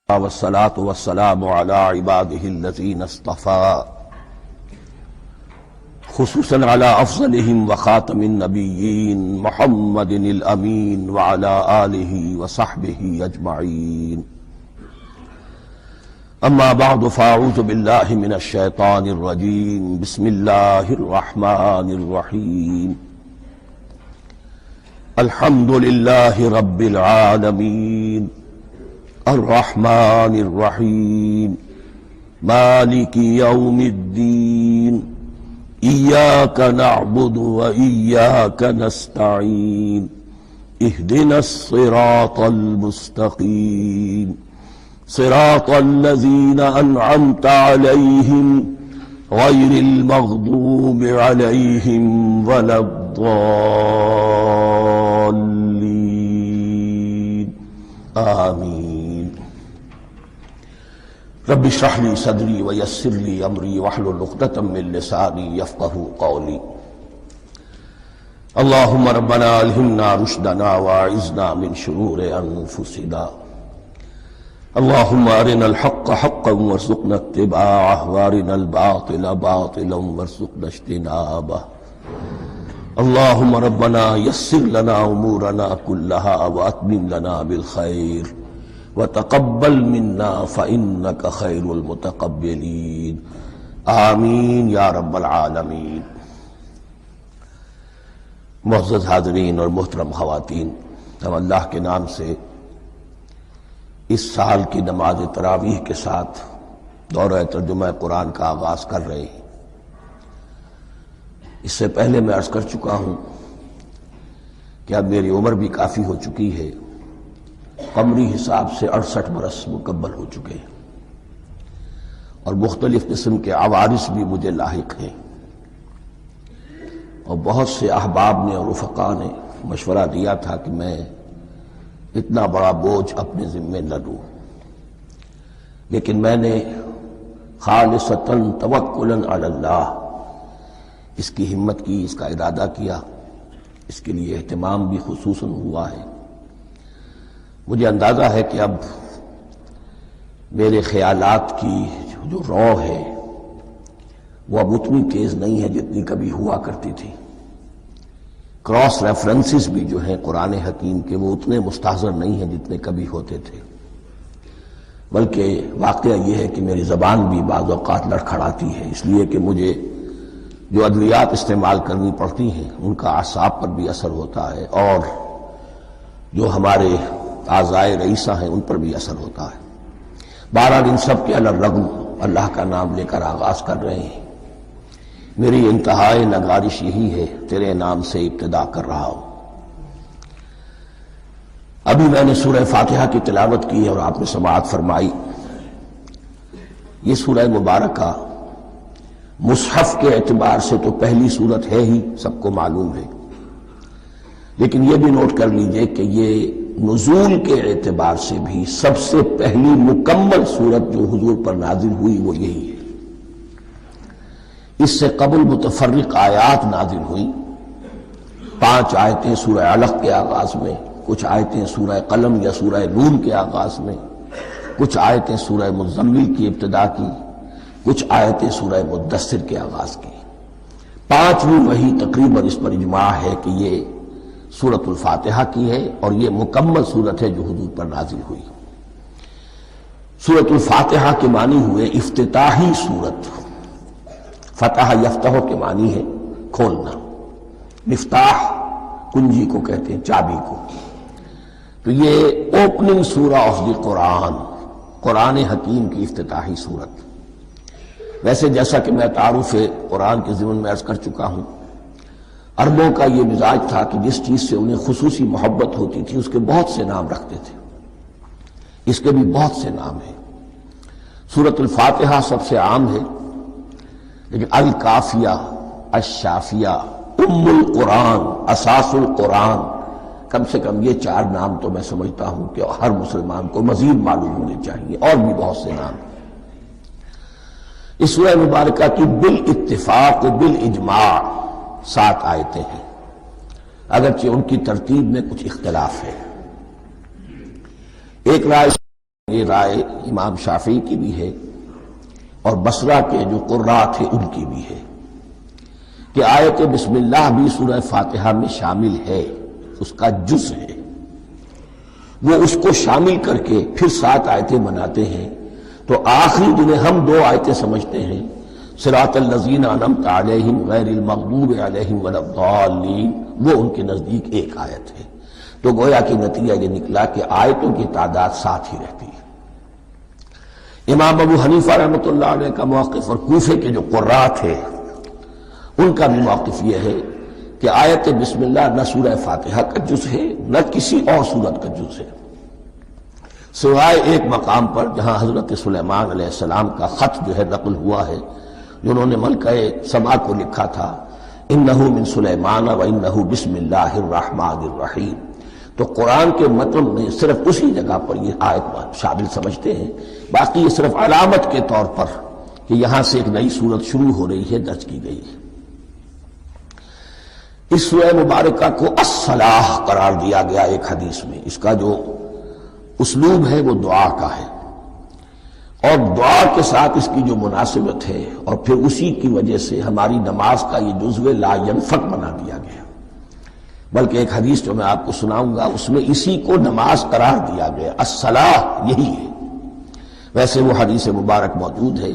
والصلاة والسلام على عباده الذين اصطفى خصوصا على أفضلهم وخاتم النبيين محمد الأمين وعلى آله وصحبه أجمعين. أما بعد فأعوذ بالله من الشيطان الرجيم. بسم الله الرحمن الرحيم. الحمد لله رب العالمين الرحمن الرحيم مالك يوم الدين إياك نعبد وإياك نستعين اهدنا الصراط المستقيم صراط الذين أنعمت عليهم غير المغضوب عليهم ولا الضالين آمين. رب اشرح لي صدري ويسر لي امري واحلل عقدة من لساني يفقهوا قولي. اللهم ربنا الهمنا رشدنا واعذنا من شرور انفسنا. اللهم ارنا الحق حقا وارزقنا اتباعه وارنا الباطل باطلا وارزقنا اجتنابه. اللهم ربنا يسر لنا امورنا كلها واتمم لنا بالخير وتقبل منا فإنك خير المتقبلين آمین یا رب العالمین. معزز حاضرین اور محترم خواتین، ہم اللہ کے نام سے اس سال کی نماز تراویح کے ساتھ دورہ ترجمہ قرآن کا آغاز کر رہے ہیں. اس سے پہلے میں عرض کر چکا ہوں کہ اب میری عمر بھی کافی ہو چکی ہے، قمری حساب سے 68 برس مکمل ہو چکے ہیں، اور مختلف قسم کے عوارض بھی مجھے لاحق ہیں، اور بہت سے احباب نے اور رفقاء نے مشورہ دیا تھا کہ میں اتنا بڑا بوجھ اپنے ذمے نہ لوں، لیکن میں نے خالصتاً توکلاً علی اللہ اس کی ہمت کی، اس کا ارادہ کیا، اس کے لیے اہتمام بھی خصوصاً ہوا ہے. مجھے اندازہ ہے کہ اب میرے خیالات کی جو رو ہے وہ اب اتنی تیز نہیں ہے جتنی کبھی ہوا کرتی تھی. کراس ریفرنسز بھی جو ہیں قرآن حکیم کے وہ اتنے مستحضر نہیں ہیں جتنے کبھی ہوتے تھے، بلکہ واقعہ یہ ہے کہ میری زبان بھی بعض اوقات لڑکھڑاتی ہے، اس لیے کہ مجھے جو ادویات استعمال کرنی پڑتی ہیں ان کا اعصاب پر بھی اثر ہوتا ہے، اور جو ہمارے اعضائے رئیسہ ہیں ان پر بھی اثر ہوتا ہے. بہرحال ان سب کے علی الرغم اللہ کا نام لے کر آغاز کر رہے ہیں. میری انتہائی نگارش یہی ہے، تیرے نام سے ابتدا کر رہا ہوں. ابھی میں نے سورہ فاتحہ کی تلاوت کی اور آپ نے سماعت فرمائی. یہ سورہ مبارکہ مصحف کے اعتبار سے تو پہلی سورت ہے ہی، سب کو معلوم ہے، لیکن یہ بھی نوٹ کر لیجئے کہ یہ نزول کے اعتبار سے بھی سب سے پہلی مکمل سورت جو حضور پر نازل ہوئی وہ یہی ہے. اس سے قبل متفرق آیات نازل ہوئی، 5 آیتیں سورہ علق کے آغاز میں، کچھ آیتیں سورہ قلم یا سورہ نون کے آغاز میں، کچھ آیتیں سورہ مزمل کی ابتدا کی، کچھ آیتیں سورہ مدثر کے آغاز کی. 5ویں وحی تقریباً اس پر اجماع ہے کہ یہ سورۃ الفاتحہ کی ہے، اور یہ مکمل سورت ہے جو حضور پر نازل ہوئی. سورۃ الفاتحہ کے معنی ہوئے افتتاحی سورت. فتح یفتح کے معنی ہے کھولنا، مفتاح کنجی کو کہتے ہیں، چابی کو. تو یہ اوپننگ سورہ آف دی قرآن، قرآن حکیم کی افتتاحی سورت. ویسے جیسا کہ میں تعارف قرآن کے ضمن میں عرض کر چکا ہوں، عربوں کا یہ مزاج تھا کہ جس چیز سے انہیں خصوصی محبت ہوتی تھی اس کے بہت سے نام رکھتے تھے. اس کے بھی بہت سے نام ہیں. سورۃ الفاتحہ سب سے عام ہے، لیکن الکافیہ، الشافیہ، ام القرآن، اساس القرآن، کم سے کم یہ 4 نام تو میں سمجھتا ہوں کہ ہر مسلمان کو مزید معلوم ہونے چاہیے، اور بھی بہت سے نام. اس سورہ مبارکہ کی بالاتفاق بالاجماع 7 آیتیں ہیں، اگرچہ ان کی ترتیب میں کچھ اختلاف ہے. ایک رائے یہ رائے امام شافعی کی بھی ہے اور بصرہ کے جو قراء تھے ان کی بھی ہے کہ آیت بسم اللہ بھی سورہ فاتحہ میں شامل ہے، اس کا جز ہے، وہ اس کو شامل کر کے پھر 7 آیتیں بناتے ہیں، تو آخری جنہیں ہم 2 آیتیں سمجھتے ہیں صراط الذین انعمت علیہم غیر المغضوب علیہم ولا الضالین، وہ ان کے نزدیک ایک آیت ہے، تو گویا کہ نتیجہ یہ نکلا کہ آیتوں کی تعداد 7 ہی رہتی ہے۔ امام ابو حنیفہ رحمۃ اللہ علیہ کا موقف اور کوفے کے جو قراء تھے ان کا بھی موقف یہ ہے کہ آیت بسم اللہ نہ سورہ فاتحہ کا جز ہے نہ کسی اور سورت کا جز ہے، سوائے ایک مقام پر جہاں حضرت سلیمان علیہ السلام کا خط جو ہے نقل ہوا ہے، جنہوں نے ملکہ سما کو لکھا تھا انہ من سلیمان و انہ بسم اللہ الرحمن الرحیم، تو قرآن کے متن میں صرف اسی جگہ پر یہ آیت شامل سمجھتے ہیں، باقی یہ صرف علامت کے طور پر کہ یہاں سے ایک نئی سورت شروع ہو رہی ہے درج کی گئی ہے۔ اس سورہ مبارکہ کو الصلاح قرار دیا گیا ایک حدیث میں، اس کا جو اسلوب ہے وہ دعا کا ہے، اور دعا کے ساتھ اس کی جو مناسبت ہے اور پھر اسی کی وجہ سے ہماری نماز کا یہ جزو لا ینفک بنا دیا گیا، بلکہ ایک حدیث جو میں آپ کو سناؤں گا اس میں اسی کو نماز قرار دیا گیا، الصلاح یہی ہے۔ ویسے وہ حدیث مبارک موجود ہے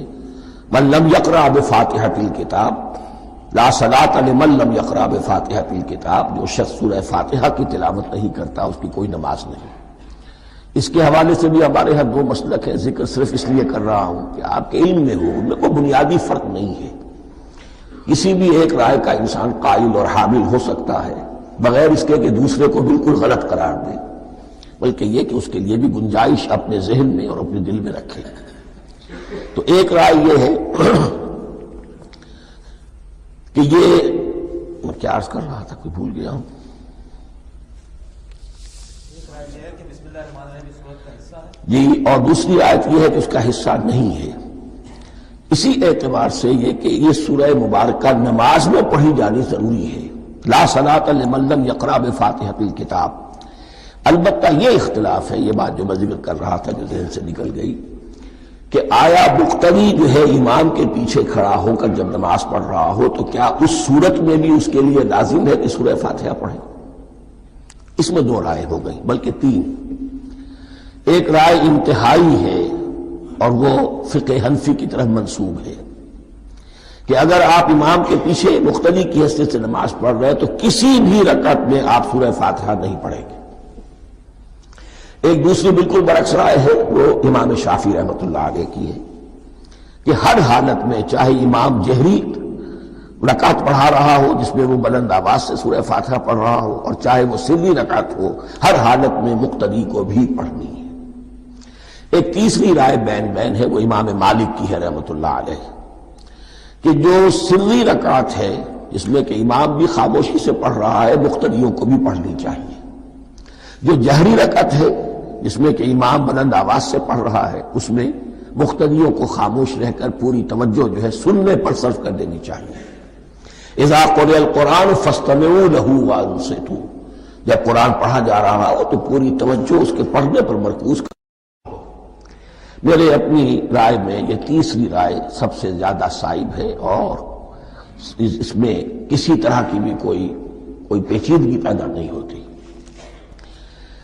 من لم یقرأ بفاتحۃ الکتاب لا صلاۃ لمن لم یقرأ بفاتحۃ الکتاب، جو شخص سورہ فاتحہ کی تلاوت نہیں کرتا اس کی کوئی نماز نہیں۔ اس کے حوالے سے بھی ہمارے ہاں 2 مسلک ہیں، ذکر صرف اس لیے کر رہا ہوں کہ آپ کے علم میں ہو، ان میں کوئی بنیادی فرق نہیں ہے، کسی بھی ایک رائے کا انسان قائل اور حامل ہو سکتا ہے بغیر اس کے کہ دوسرے کو بالکل غلط قرار دے، بلکہ یہ کہ اس کے لیے بھی گنجائش اپنے ذہن میں اور اپنے دل میں رکھے۔ تو ایک رائے یہ ہے کہ یہ میں کیا عرض کر رہا تھا کوئی بھول گیا ہوں، جی، اور دوسری آیت یہ ہے کہ اس کا حصہ نہیں ہے، اسی اعتبار سے یہ کہ یہ سورہ مبارکہ نماز میں پڑھی جانی ضروری ہے، لا صلاۃ لمن لم یقرأ بفاتحۃ الکتاب۔ البتہ یہ اختلاف ہے، یہ بات جو میں ذکر کر رہا تھا جو ذہن سے نکل گئی، کہ آیا مقتدی جو ہے امام کے پیچھے کھڑا ہو کر جب نماز پڑھ رہا ہو تو کیا اس صورت میں بھی اس کے لیے لازم ہے کہ سورہ فاتحہ پڑھے؟ اس میں 2 رائے ہو گئی، بلکہ 3۔ ایک رائے انتہائی ہے اور وہ فقہ حنفی کی طرف منسوب ہے کہ اگر آپ امام کے پیچھے مقتدی کی حیثیت سے نماز پڑھ رہے ہیں تو کسی بھی رکعت میں آپ سورہ فاتحہ نہیں پڑھیں گے۔ ایک دوسری بالکل برعکس رائے ہے، وہ امام شافعی رحمۃ اللہ علیہ کی ہے کہ ہر حالت میں چاہے امام جہری رکعت پڑھا رہا ہو جس میں وہ بلند آواز سے سورہ فاتحہ پڑھ رہا ہو، اور چاہے وہ سری رکعت ہو، ہر حالت میں مقتدی کو بھی پڑھنی ہے۔ ایک تیسری رائے بین ہے، وہ امام مالک کی ہے رحمۃ اللہ علیہ، کہ جو سری رکعت ہے جس میں کہ امام بھی خاموشی سے پڑھ رہا ہے مقتدیوں کو بھی پڑھنی چاہیے، جو جہری رکعت ہے جس میں کہ امام بلند آواز سے پڑھ رہا ہے اس میں مقتدیوں کو خاموش رہ کر پوری توجہ جو ہے سننے پر صرف کر دینی چاہیے۔ اذا قرئ القرآن فاستمعوا له وانصتوا، جب قرآن پڑھا جا رہا ہو تو پوری توجہ اس کے پڑھنے پر مرکوز کر۔ میرے اپنی رائے میں یہ تیسری رائے سب سے زیادہ صائب ہے اور اس میں کسی طرح کی بھی کوئی پیچیدگی پیدا نہیں ہوتی۔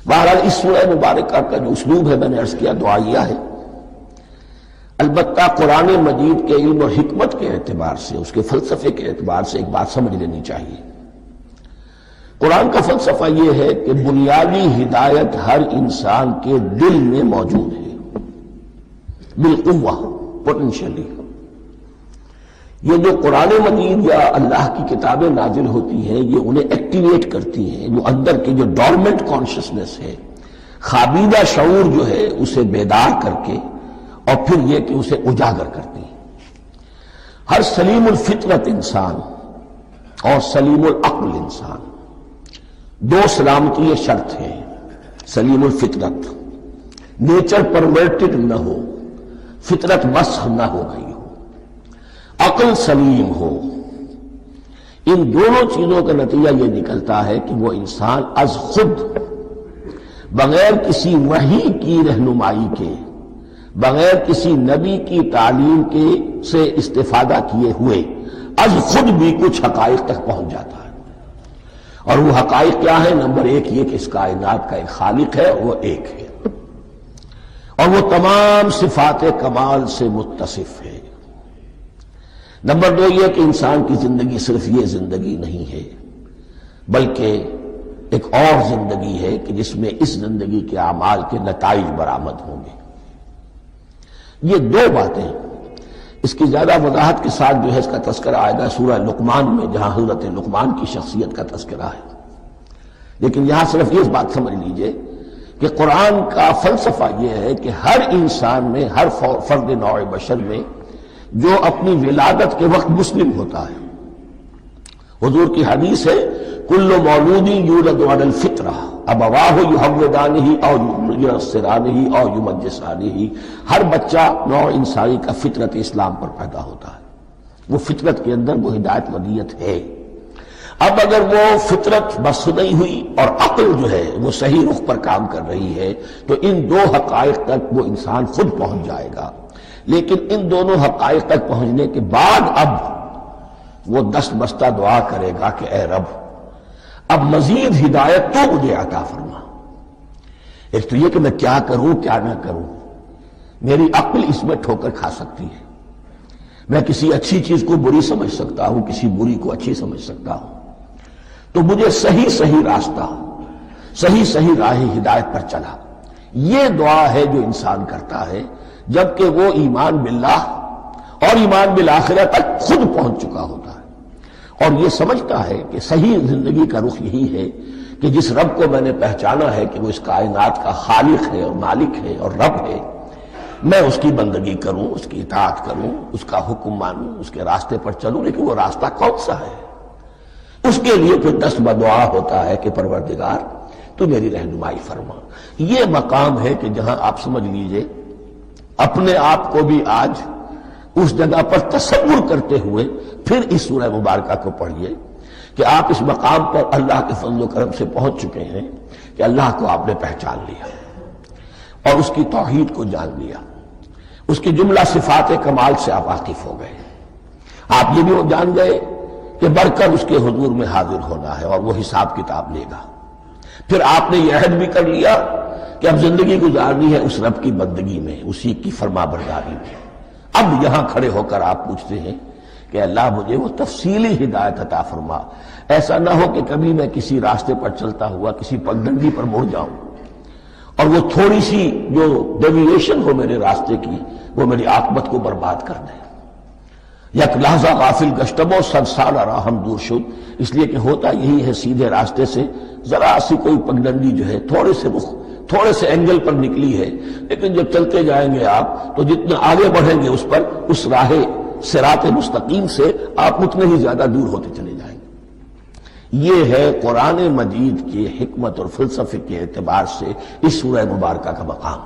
بہرحال اس سورہ مبارکہ کا جو اسلوب ہے میں نے عرض کیا دعائیہ ہے، البتہ قرآن مجید کے علم اور حکمت کے اعتبار سے، اس کے فلسفے کے اعتبار سے ایک بات سمجھ لینی چاہیے۔ قرآن کا فلسفہ یہ ہے کہ بنیادی ہدایت ہر انسان کے دل میں موجود ہے، بالقوہ، پوٹینشلی۔ یہ جو قرآن مجید یا اللہ کی کتابیں نازل ہوتی ہیں یہ انہیں ایکٹیویٹ کرتی ہیں، جو اندر کی جو ڈورمنٹ کانشسنس ہے، خوابیدہ شعور جو ہے اسے بیدار کر کے، اور پھر یہ کہ اسے اجاگر کرتی ہیں۔ ہر سلیم الفطرت انسان اور سلیم العقل انسان، 2 سلامتی شرط ہیں۔ سلیم الفطرت، نیچر پرورٹڈ نہ ہو، فطرت مسخ نہ ہو گئی ہو، عقل سلیم ہو، ان دونوں چیزوں کا نتیجہ یہ نکلتا ہے کہ وہ انسان از خود بغیر کسی وحی کی رہنمائی کے، بغیر کسی نبی کی تعلیم کے سے استفادہ کیے ہوئے از خود بھی کچھ حقائق تک پہنچ جاتا ہے۔ اور وہ حقائق کیا ہے؟ نمبر ایک یہ کہ اس کائنات کا ایک خالق ہے، وہ ایک ہے، اور وہ تمام صفات کمال سے متصف ہے۔ نمبر دو یہ کہ انسان کی زندگی صرف یہ زندگی نہیں ہے، بلکہ ایک اور زندگی ہے کہ جس میں اس زندگی کے اعمال کے نتائج برآمد ہوں گے۔ یہ دو باتیں، اس کی زیادہ وضاحت کے ساتھ جو ہے اس کا تذکرہ آئے گا سورہ لقمان میں، جہاں حضرت لقمان کی شخصیت کا تذکرہ ہے۔ لیکن یہاں صرف یہ بات سمجھ لیجئے کہ قرآن کا فلسفہ یہ ہے کہ ہر انسان میں، ہر فرد نوع بشر میں جو اپنی ولادت کے وقت مسلم ہوتا ہے، حضور کی حدیث ہے کل مولود یولد علی الفطرہ ابواہ یحودانہ او ینصرانہ او یمجسانہ، ہر بچہ نوع انسانی کا فطرت اسلام پر پیدا ہوتا ہے، وہ فطرت کے اندر وہ ہدایت ودیت ہے۔ اب اگر وہ فطرت بس نہیں ہوئی اور عقل جو ہے وہ صحیح رخ پر کام کر رہی ہے تو ان دو حقائق تک وہ انسان خود پہنچ جائے گا۔ لیکن ان دونوں حقائق تک پہنچنے کے بعد اب وہ دست بستہ دعا کرے گا کہ اے رب اب مزید ہدایت تو مجھے عطا فرما۔ ایک تو یہ کہ میں کیا کروں کیا نہ کروں، میری عقل اس میں ٹھوکر کھا سکتی ہے، میں کسی اچھی چیز کو بری سمجھ سکتا ہوں، کسی بری کو اچھی سمجھ سکتا ہوں، تو مجھے صحیح راستہ، صحیح راہ ہدایت پر چلا۔ یہ دعا ہے جو انسان کرتا ہے جبکہ وہ ایمان باللہ اور ایمان بالآخرہ تک خود پہنچ چکا ہوتا ہے، اور یہ سمجھتا ہے کہ صحیح زندگی کا رخ یہی ہے کہ جس رب کو میں نے پہچانا ہے کہ وہ اس کائنات کا خالق ہے اور مالک ہے اور رب ہے، میں اس کی بندگی کروں، اس کی اطاعت کروں، اس کا حکم مانوں، اس کے راستے پر چلوں۔ لیکن وہ راستہ کون سا ہے؟ اس کے لیے پھر دست بدعا ہوتا ہے کہ پروردگار تو میری رہنمائی فرما۔ یہ مقام ہے کہ جہاں آپ سمجھ لیجئے اپنے آپ کو بھی آج اس جگہ پر تصور کرتے ہوئے پھر اس سورہ مبارکہ کو پڑھیے کہ آپ اس مقام پر اللہ کے فضل و کرم سے پہنچ چکے ہیں کہ اللہ کو آپ نے پہچان لیا اور اس کی توحید کو جان لیا، اس کی جملہ صفات کمال سے آپ واقف ہو گئے۔ آپ یہ بھی جان گئے کہ بڑھ کر اس کے حضور میں حاضر ہونا ہے اور وہ حساب کتاب لے گا۔ پھر آپ نے یہ عہد بھی کر لیا کہ اب زندگی گزارنی ہے اس رب کی بندگی میں، اسی کی فرما برداری میں۔ اب یہاں کھڑے ہو کر آپ پوچھتے ہیں کہ اللہ مجھے وہ تفصیلی ہدایت عطا فرما، ایسا نہ ہو کہ کبھی میں کسی راستے پر چلتا ہوا کسی پگڈنڈی پر مڑ جاؤں اور وہ تھوڑی سی جو ڈیویشن ہو میرے راستے کی وہ میری عاقبت کو برباد کر دے۔ یک لحظہ غافل گشتم و صد سال راہم دور شد، اس لیے کہ ہوتا یہی ہے سیدھے راستے سے ذرا سی کوئی پگڈنڈی جو ہے تھوڑے سے اینگل پر نکلی ہے، لیکن جب چلتے جائیں گے آپ تو جتنا آگے بڑھیں گے اس پر، اس راہ صراط مستقیم سے آپ اتنے ہی زیادہ دور ہوتے چلے جائیں گے۔ یہ ہے قرآن مجید کی حکمت اور فلسفے کے اعتبار سے اس سورہ مبارکہ کا مقام۔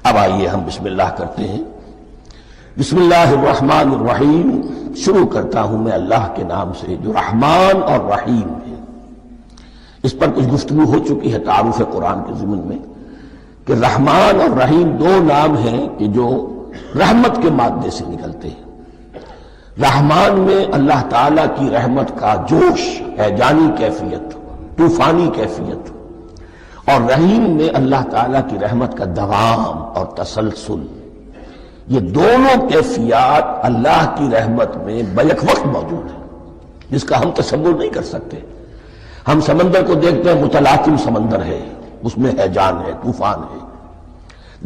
اب آئیے ہم بسم اللہ کرتے ہیں۔ بسم اللہ الرحمن الرحیم، شروع کرتا ہوں میں اللہ کے نام سے جو رحمان اور رحیم ہے۔ اس پر کچھ گفتگو ہو چکی ہے تعارف قرآن کے ضمن میں کہ رحمان اور رحیم دو نام ہیں کہ جو رحمت کے مادے سے نکلتے ہیں۔ رحمان میں اللہ تعالیٰ کی رحمت کا جوش، ہیجانی کیفیت، طوفانی کیفیت، اور رحیم میں اللہ تعالیٰ کی رحمت کا دوام اور تسلسل۔ یہ دونوں کیفیات اللہ کی رحمت میں بیک وقت موجود ہیں، جس کا ہم تصور نہیں کر سکتے۔ ہم سمندر کو دیکھتے ہیں، متلاطم سمندر ہے، اس میں ہیجان ہے، طوفان ہے۔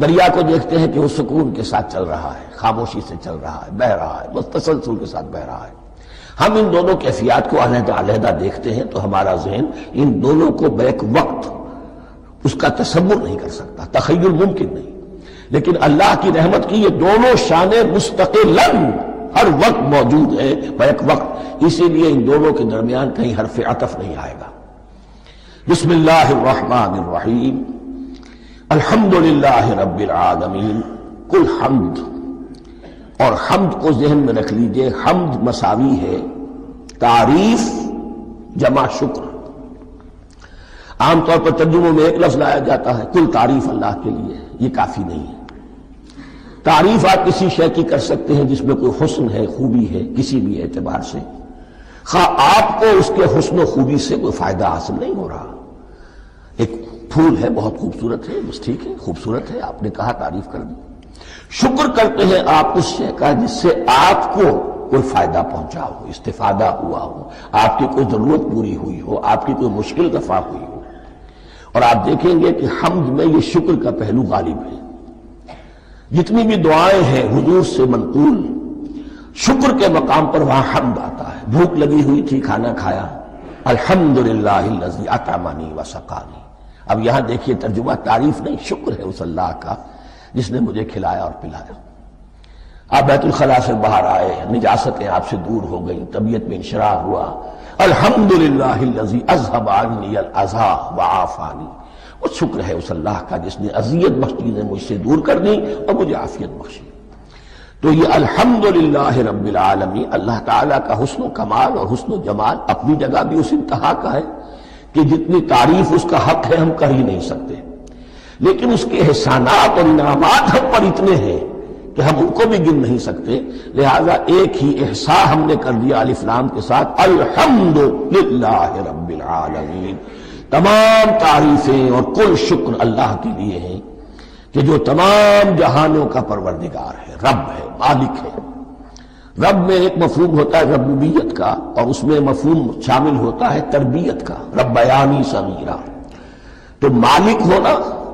دریا کو دیکھتے ہیں کہ وہ سکون کے ساتھ چل رہا ہے، خاموشی سے چل رہا ہے، بہہ رہا ہے، بس تسلسل کے ساتھ بہہ رہا ہے۔ ہم ان دونوں کیفیات کو علیحدہ علیحدہ دیکھتے ہیں تو ہمارا ذہن ان دونوں کو بیک وقت اس کا تصور نہیں کر سکتا، تخیل ممکن نہیں۔ لیکن اللہ کی رحمت کی یہ دونوں شانیں مستقلاً ہر وقت موجود ہے، بیک وقت، اسی لیے ان دونوں کے درمیان کہیں حرف عطف نہیں آئے گا۔ بسم اللہ الرحمن الرحیم، الحمدللہ رب العالمین۔ کل حمد، اور حمد کو ذہن میں رکھ لیجئے، حمد مساوی ہے تعریف جمع شکر۔ عام طور پر ترجموں میں ایک لفظ لایا جاتا ہے، کل تعریف اللہ کے لیے، یہ کافی نہیں ہے۔ تعریف آپ کسی شے کی کر سکتے ہیں جس میں کوئی حسن ہے، خوبی ہے، کسی بھی اعتبار سے، خواہ آپ کو اس کے حسن و خوبی سے کوئی فائدہ حاصل نہیں ہو رہا۔ ایک پھول ہے، بہت خوبصورت ہے، بس ٹھیک ہے، خوبصورت ہے، آپ نے کہا، تعریف کر دی۔ شکر کرتے ہیں آپ اس شے کا جس سے آپ کو کوئی فائدہ پہنچا ہو، استفادہ ہوا ہو، آپ کی کوئی ضرورت پوری ہوئی ہو، آپ کی کوئی مشکل دفع ہوئی ہو۔ اور آپ دیکھیں گے کہ حمد میں یہ شکر کا پہلو غالب ہے۔ جتنی بھی دعائیں ہیں حضور سے منقول، شکر کے مقام پر وہاں حمد آتا ہے۔ بھوک لگی ہوئی تھی، کھانا کھایا، الحمدللہ الذی اطعمنی وسقانی۔ اب یہاں دیکھیے ترجمہ تعریف نہیں، شکر ہے اس اللہ کا جس نے مجھے کھلایا اور پلایا۔ آپ بیت الخلاء سے باہر آئے، نجاستیں آپ سے دور ہو گئیں، طبیعت میں انشراح ہوا، الحمدللہ الذی اذھب عنی الاذی وعافانی۔ وہ شکر ہے اس اللہ کا جس نے اذیت بخش چیزیں مجھ سے دور کر دی اور مجھے عافیت بخشی۔ تو یہ الحمدللہ رب العالمین، اللہ تعالیٰ کا حسن و کمال اور حسن و جمال اپنی جگہ بھی اس انتہا کا ہے کہ جتنی تعریف اس کا حق ہے ہم کر ہی نہیں سکتے، لیکن اس کے احسانات اور انعامات ہم پر اتنے ہیں کہ ہم ان کو بھی گن نہیں سکتے۔ لہذا ایک ہی احساء ہم نے کر دیا الف لام کے ساتھ، الحمدللہ رب العالمین۔ تمام تعریفیں اور کل شکر اللہ کے لیے ہیں کہ جو تمام جہانوں کا پروردگار ہے، رب ہے، مالک ہے۔ رب میں ایک مفہوم ہوتا ہے ربوبیت کا، اور اس میں مفہوم شامل ہوتا ہے تربیت کا، ربیانی صغیرہ۔ تو مالک ہونا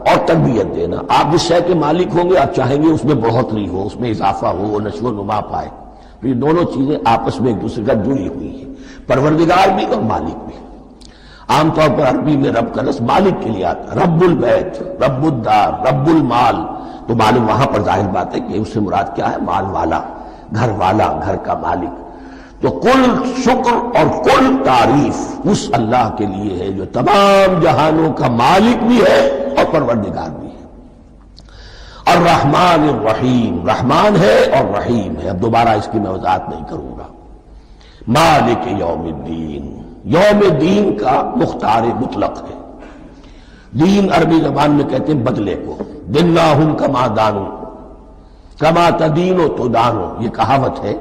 اور تربیت دینا، آپ جس شے کے مالک ہوں گے آپ چاہیں گے اس میں بڑھوتری ہو، اس میں اضافہ ہو، وہ نشو و نما پائے۔ تو یہ دونوں چیزیں آپس میں ایک دوسرے کا جڑی ہوئی ہیں، پروردگار بھی اور مالک بھی۔ عام طور پر عربی میں رب کا لفظ مالک کے لیے آتا ہے، رب البیت، رب الدار، رب المال۔ تو معلوم وہاں پر ظاہر بات ہے کہ اس سے مراد کیا ہے، مال والا، گھر والا، گھر کا مالک۔ تو کل شکر اور کل تعریف اس اللہ کے لیے ہے جو تمام جہانوں کا مالک بھی ہے اور پروردگار بھی ہے۔ الرحمن الرحیم، رحمان ہے اور رحیم ہے۔ اب دوبارہ اس کی میں وضاحت نہیں کروں گا۔ مالک یوم الدین، یوم دین کا مختار مطلق ہے۔ دین عربی زبان میں کہتے ہیں بدلے کو، دناہم کما دانو کما تدینو تو دانو، یہ کہاوت ہے۔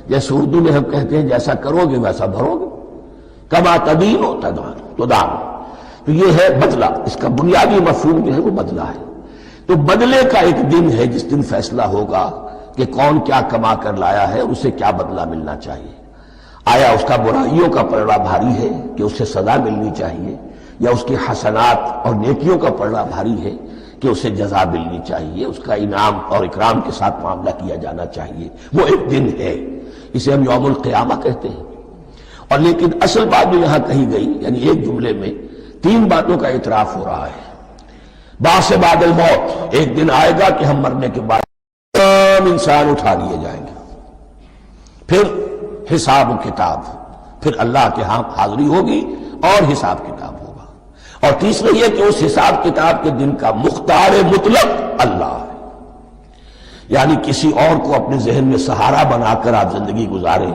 جیسے اردو میں ہم کہتے ہیں جیسا کرو گے ویسا بھرو گے، کما تدینو تو دانو، تو یہ ہے بدلہ۔ اس کا بنیادی مفہوم جو ہے وہ بدلہ ہے۔ تو بدلے کا ایک دن ہے جس دن فیصلہ ہوگا کہ کون کیا کما کر لایا ہے، اسے کیا بدلہ ملنا چاہیے۔ آیا اس کا برائیوں کا پلڑا بھاری ہے کہ اسے سزا ملنی چاہیے، یا اس کی حسنات اور نیکیوں کا پلڑا بھاری ہے کہ اسے جزا ملنی چاہیے، اس کا انعام اور اکرام کے ساتھ معاملہ کیا جانا چاہیے۔ وہ ایک دن ہے، اسے ہم یوم القیامہ کہتے ہیں۔ اور لیکن اصل بات جو یہاں کہی گئی، یعنی ایک جملے میں تین باتوں کا اعتراف ہو رہا ہے۔ بعث بعد الموت، ایک دن آئے گا کہ ہم مرنے کے بعد تمام انسان اٹھا لیے جائیں گے، پھر حساب و کتاب، پھر اللہ کے ہاں حاضری ہوگی اور حساب کتاب ہوگا۔ اور تیسرا یہ کہ اس حساب کتاب کے دن کا مختار مطلق اللہ ہے، یعنی کسی اور کو اپنے ذہن میں سہارا بنا کر آپ زندگی گزاریں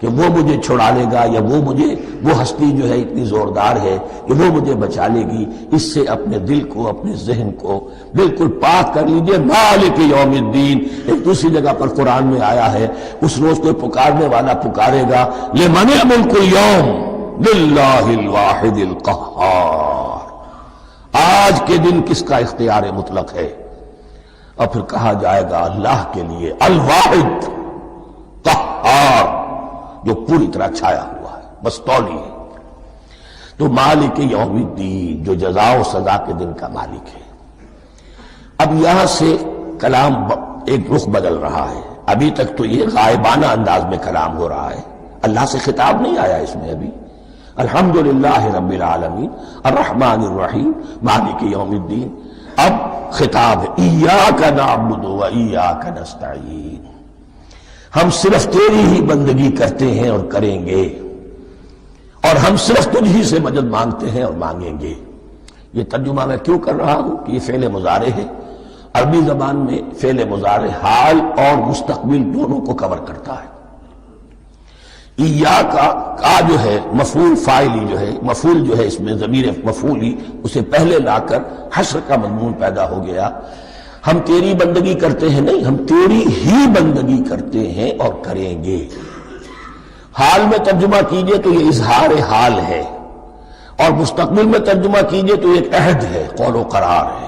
کہ وہ مجھے چھڑا لے گا، یا وہ ہستی جو ہے اتنی زوردار ہے کہ وہ مجھے بچا لے گی، اس سے اپنے دل کو، اپنے ذہن کو بالکل پاک کر لیجئے۔ مالک یوم الدین، ایک دوسری جگہ پر قرآن میں آیا ہے، اس روز کوئی پکارنے والا پکارے گا، لمن الملک اليوم للہ الواحد القہار، آج کے دن کس کا اختیار مطلق ہے؟ اور پھر کہا جائے گا اللہ کے لیے، الواحد قہار، جو پوری طرح چھایا ہوا ہے، مستولی ہے۔ تو مالک یوم الدین، جو جزا و سزا کے دن کا مالک ہے۔ اب یہاں سے کلام ایک رخ بدل رہا ہے۔ ابھی تک تو یہ غائبانہ انداز میں کلام ہو رہا ہے، اللہ سے خطاب نہیں آیا اس میں ابھی۔ الحمدللہ رب العالمین الرحمن الرحیم مالک یوم الدین، اب خطاب ہے، ایاک نعبد و ایاک نستعین، ہم صرف تیری ہی بندگی کرتے ہیں اور کریں گے، اور ہم صرف تجھ ہی سے مدد مانگتے ہیں اور مانگیں گے۔ یہ ترجمہ میں کیوں کر رہا ہوں کہ یہ فعل مضارع ہے۔ عربی زبان میں فعل مضارع حال اور مستقبل دونوں کو کور کرتا ہے۔ کا جو ہے مفعول فاعلی جو ہے، مفعول جو ہے اس میں ضمیر مفعولی اسے پہلے لا کر حشر کا مضمون پیدا ہو گیا۔ ہم تیری بندگی کرتے ہیں نہیں، ہم تیری ہی بندگی کرتے ہیں اور کریں گے۔ حال میں ترجمہ کیجئے تو یہ اظہار حال ہے، اور مستقبل میں ترجمہ کیجئے تو ایک عہد ہے، قول و قرار ہے،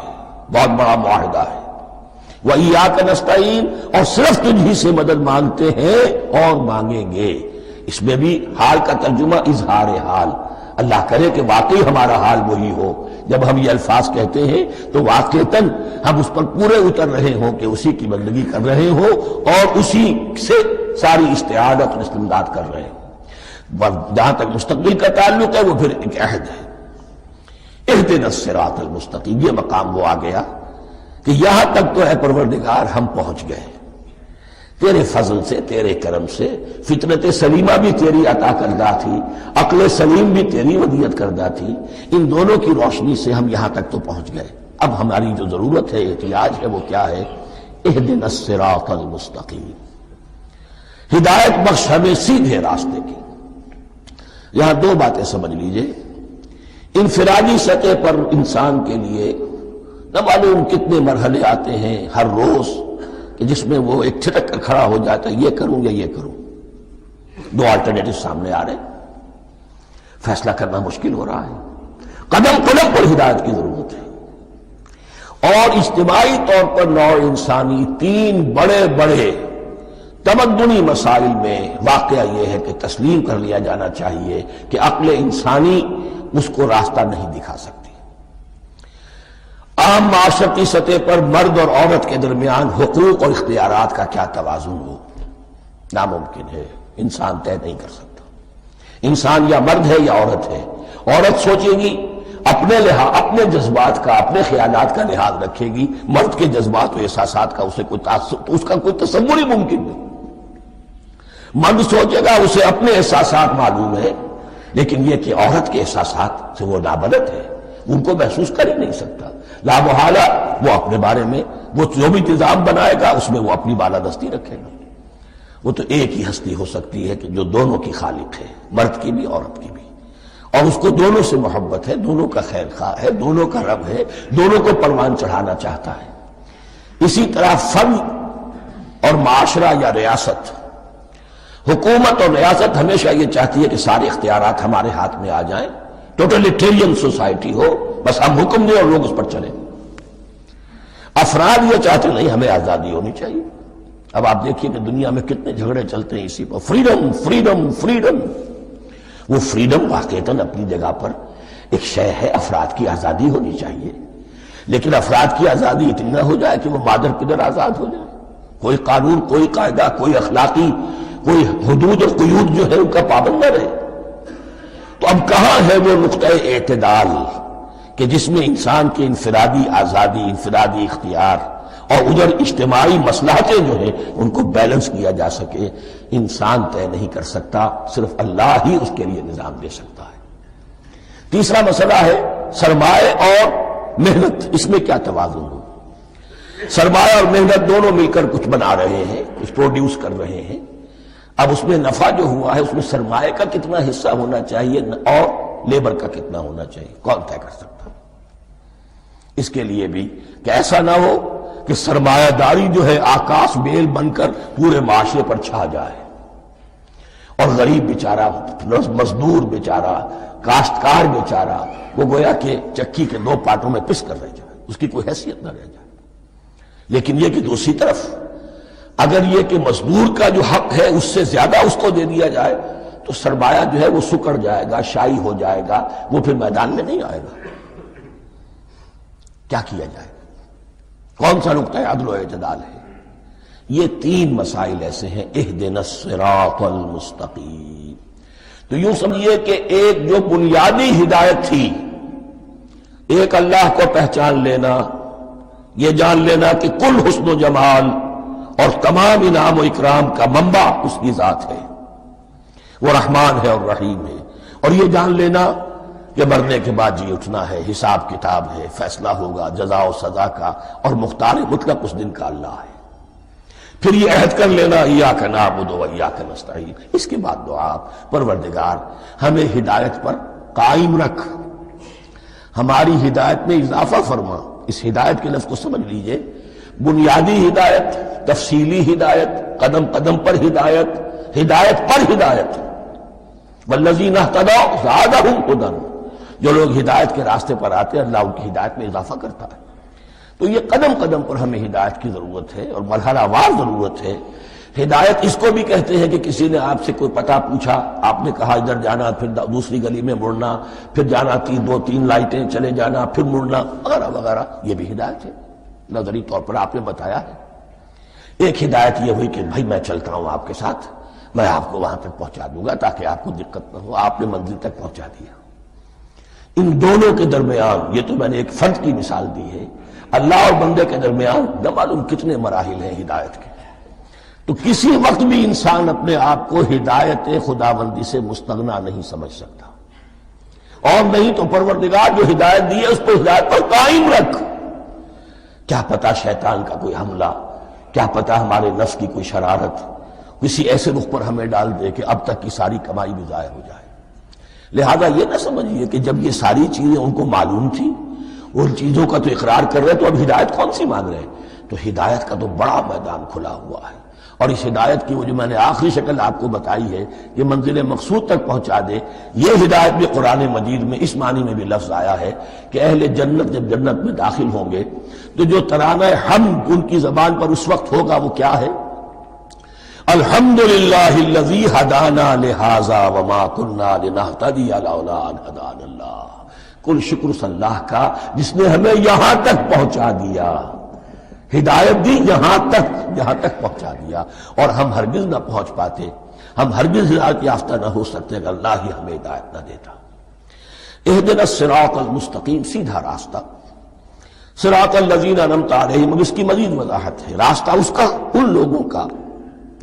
بہت بڑا معاہدہ ہے۔ وَإِيَّاكَ نَسْتَعِينُ، اور صرف تجھ ہی سے مدد مانگتے ہیں اور مانگیں گے۔ اس میں بھی حال کا ترجمہ اظہار حال، اللہ کرے کہ واقعی ہمارا حال وہی ہو، جب ہم یہ الفاظ کہتے ہیں تو واقعتاً ہم اس پر پورے اتر رہے ہوں کہ اسی کی بندگی کر رہے ہوں اور اسی سے ساری استعانت اور استمداد کر رہے ہوں۔ جہاں تک مستقبل کا تعلق ہے وہ پھر ایک عہد ہے، اہدنا الصراط المستقیم، یہ مقام وہ آ گیا کہ یہاں تک تو ہے پروردگار ہم پہنچ گئے، تیرے فضل سے، تیرے کرم سے، فطرت سلیمہ بھی تیری عطا کردہ تھی، عقل سلیم بھی تیری ودیعت کردہ تھی، ان دونوں کی روشنی سے ہم یہاں تک تو پہنچ گئے۔ اب ہماری جو ضرورت ہے، احتیاج ہے، وہ کیا ہے؟ اہدنا الصراط المستقیم، ہدایت بخش ہمیں سیدھے راستے کی۔ یہاں دو باتیں سمجھ لیجئے، انفرادی سطح پر انسان کے لیے نہ معلوم کتنے مرحلے آتے ہیں ہر روز کہ جس میں وہ ایک چھٹک کر کھڑا ہو جاتا ہے، یہ کروں یا یہ کروں، دو آلٹرنیٹو سامنے آ رہے ہیں، فیصلہ کرنا مشکل ہو رہا ہے، قدم قدم پر ہدایت کی ضرورت ہے۔ اور اجتماعی طور پر نوع انسانی تین بڑے بڑے تمدنی مسائل میں واقعہ یہ ہے کہ تسلیم کر لیا جانا چاہیے کہ عقل انسانی اس کو راستہ نہیں دکھا سکتی۔ عام معاشرتی سطح پر مرد اور عورت کے درمیان حقوق اور اختیارات کا کیا توازن ہو، ناممکن ہے، انسان طے نہیں کر سکتا۔ انسان یا مرد ہے یا عورت ہے، عورت سوچے گی اپنے لحاظ، اپنے جذبات کا، اپنے خیالات کا لحاظ رکھے گی، مرد کے جذبات و احساسات کا اسے کوئی تعصب، اس کا کوئی تصور ہی ممکن نہیں۔ مرد سوچے گا اسے اپنے احساسات معلوم ہے، لیکن یہ کہ عورت کے احساسات سے وہ نابلد ہے، ان کو محسوس کر ہی نہیں سکتا، لا محالہ وہ اپنے بارے میں وہ جو بھی نظام بنائے گا اس میں وہ اپنی بالادستی رکھے گا۔ وہ تو ایک ہی ہستی ہو سکتی ہے کہ جو دونوں کی خالق ہے، مرد کی بھی عورت کی بھی، اور اس کو دونوں سے محبت ہے، دونوں کا خیر خواہ ہے، دونوں کا رب ہے، دونوں کو پروان چڑھانا چاہتا ہے۔ اسی طرح فرد اور معاشرہ یا ریاست، حکومت اور ریاست ہمیشہ یہ چاہتی ہے کہ سارے اختیارات ہمارے ہاتھ میں آ جائیں، ٹوٹلیٹیرین سوسائٹی ہو، بس ہم حکم دیں اور لوگ اس پر چلیں۔ افراد یہ چاہتے نہیں، ہمیں آزادی ہونی چاہیے۔ اب آپ دیکھیے کہ دنیا میں کتنے جھگڑے چلتے ہیں اسی پر، فریڈم فریڈم فریڈم۔ وہ فریڈم واقعتاً اپنی جگہ پر ایک شے ہے، افراد کی آزادی ہونی چاہیے، لیکن افراد کی آزادی اتنی نہ ہو جائے کہ وہ مادر پدر آزاد ہو جائے، کوئی قانون، کوئی قاعدہ، کوئی اخلاقی کوئی حدود اور قیود جو ہے ان کا پابند نہ رہے۔ تو اب کہاں ہے وہ نقطہ اعتدال کہ جس میں انسان کی انفرادی آزادی، انفرادی اختیار اور ادھر اجتماعی مصلحتیں جو ہیں ان کو بیلنس کیا جا سکے؟ انسان طے نہیں کر سکتا، صرف اللہ ہی اس کے لیے نظام دے سکتا ہے۔ تیسرا مسئلہ ہے سرمایہ اور محنت، اس میں کیا توازن ہو؟ سرمایہ اور محنت دونوں مل کر کچھ بنا رہے ہیں، کچھ پروڈیوس کر رہے ہیں۔ اب اس میں نفع جو ہوا ہے اس میں سرمایہ کا کتنا حصہ ہونا چاہیے اور لیبر کا کتنا ہونا چاہیے، کون طے کر سکتا؟ اس کے لیے بھی کہ ایسا نہ ہو کہ سرمایہ داری جو ہے آکاش بیل بن کر پورے معاشرے پر چھا جائے، اور غریب بیچارہ، مزدور بیچارہ، کاشتکار بیچارہ وہ گویا کہ چکی کے دو پارٹوں میں پس کر رہ جائے، اس کی کوئی حیثیت نہ رہ جائے۔ لیکن یہ کہ دوسری طرف اگر یہ کہ مزدور کا جو حق ہے اس سے زیادہ اس کو دے دیا جائے تو سرمایہ جو ہے وہ سکڑ جائے گا، شائی ہو جائے گا، وہ پھر میدان میں نہیں آئے گا۔ کیا کیا جائے؟ کون سا نقطہ عدل و اعتدال ہے؟ یہ تین مسائل ایسے ہیں، اہدنا الصراط المستقیم۔ تو یوں سمجھیے کہ ایک جو بنیادی ہدایت تھی، ایک اللہ کو پہچان لینا، یہ جان لینا کہ کل حسن و جمال اور تمام انعام و اکرام کا منبع اس کی ذات ہے، وہ رحمان ہے اور رحیم ہے، اور یہ جان لینا کہ مرنے کے بعد جی اٹھنا ہے، حساب کتاب ہے، فیصلہ ہوگا جزا و سزا کا، اور مختار مطلق اس دن کا اللہ ہے۔ پھر یہ عہد کر لینا ایاک نعبد و ایاک نستعین، اس کے بعد دعا پروردگار ہمیں ہدایت پر قائم رکھ، ہماری ہدایت میں اضافہ فرما۔ اس ہدایت کے لفظ کو سمجھ لیجئے، بنیادی ہدایت، تفصیلی ہدایت، قدم قدم پر ہدایت، ہدایت پر ہدایت۔ والذین اہتدوا زادہم ھدی، جو لوگ ہدایت کے راستے پر آتے ہیں اللہ ان کی ہدایت میں اضافہ کرتا ہے۔ تو یہ قدم قدم پر ہمیں ہدایت کی ضرورت ہے اور مرحلہ وار ضرورت ہے۔ ہدایت اس کو بھی کہتے ہیں کہ کسی نے آپ سے کوئی پتہ پوچھا، آپ نے کہا ادھر جانا، پھر دوسری گلی میں مڑنا، پھر جانا دو تین لائٹیں چلے جانا، پھر مڑنا، وغیرہ وغیرہ، یہ بھی ہدایت ہے، نظری طور پر آپ نے بتایا ہے۔ ایک ہدایت یہ ہوئی کہ بھائی میں چلتا ہوں آپ کے ساتھ، میں آپ کو وہاں تک پہنچا دوں گا تاکہ آپ کو دقت نہ ہو، آپ نے منزل تک پہنچا دیا۔ ان دونوں کے درمیان، یہ تو میں نے ایک فرد کی مثال دی ہے، اللہ اور بندے کے درمیان نہ معلوم کتنے مراحل ہیں ہدایت کے۔ تو کسی وقت بھی انسان اپنے آپ کو ہدایت خداوندی سے مستغنا نہیں سمجھ سکتا، اور نہیں تو پروردگار جو ہدایت دی ہے اس کو ہدایت پر قائم رکھ۔ کیا پتہ شیطان کا کوئی حملہ، کیا پتہ ہمارے نفس کی کوئی شرارت کسی ایسے رخ پر ہمیں ڈال دے کہ اب تک کی ساری کمائی بھی ضائع ہو جائے۔ لہذا یہ نہ سمجھیے کہ جب یہ ساری چیزیں ان کو معلوم تھی، ان چیزوں کا تو اقرار کر رہے تو اب ہدایت کون سی مانگ رہے ہیں؟ تو ہدایت کا تو بڑا میدان کھلا ہوا ہے، اور اس ہدایت کی وہ جو میں نے آخری شکل آپ کو بتائی ہے، یہ منزل مقصود تک پہنچا دے۔ یہ ہدایت بھی قرآن مجید میں اس معنی میں بھی لفظ آیا ہے کہ اہل جنت جب جنت میں داخل ہوں گے تو جو ترانہ حمد ان کی زبان پر اس وقت ہوگا وہ کیا ہے؟ الحمدللہ الذی ہدانا لہذا وما کنا لنہتدی لولا ان ہدانا اللہ۔ کل شکر اس اللہ کا جس نے ہمیں یہاں تک پہنچا دیا، ہدایت دی یہاں تک پہنچا دیا، اور ہم ہرگز نہ پہنچ پاتے، ہم ہرگز ہدایت یافتہ نہ ہو سکتے اگر اللہ ہی ہمیں ہدایت نہ دیتا۔ اہدنا الصراط المستقیم، سیدھا راستہ، صراط الذین انعمت علیہم، اس کی مزید وضاحت ہے، راستہ اس کا ان لوگوں کا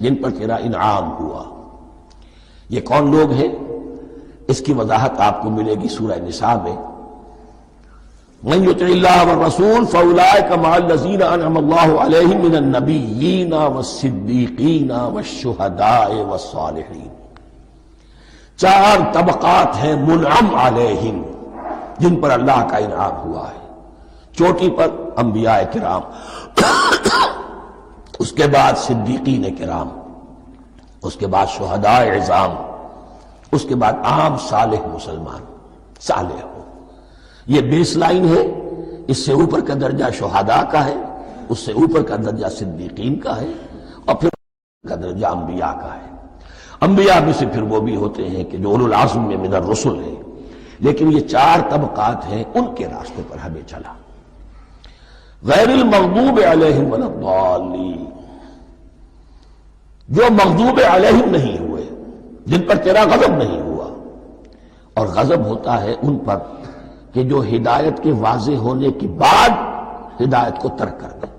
جن پر تیرا انعام ہوا۔ یہ کون لوگ ہیں؟ اس کی وضاحت آپ کو ملے گی سورہ نساء میں۔ من یطع اللہ والرسول فاولئک مع الذین انعم اللہ علیہم من النبیین والصدیقین والشہداء والصالحین۔ چار طبقات ہیں منعم علیہم جن پر اللہ کا انعام ہوا ہے۔ چوٹی پر انبیاء کرام، اس کے بعد صدیقین کرام، اس کے بعد شہداء عظام، اس کے بعد عام صالح مسلمان، صالح ہو۔ یہ بیس لائن ہے، اس سے اوپر کا درجہ شہداء کا ہے، اس سے اوپر کا درجہ صدیقین کا ہے، اور پھر کا درجہ انبیاء کا ہے۔ انبیاء میں سے پھر وہ بھی ہوتے ہیں کہ جو اولو العزم میں من الرسل ہیں، لیکن یہ چار طبقات ہیں، ان کے راستے پر ہمیں چلا۔ غیر المغضوب علیہم ولا الضالین، جو مغضوب علیہم نہیں ہوئے، جن پر تیرا غضب نہیں ہوا، اور غضب ہوتا ہے ان پر کہ جو ہدایت کے واضح ہونے کے بعد ہدایت کو ترک کر دیں،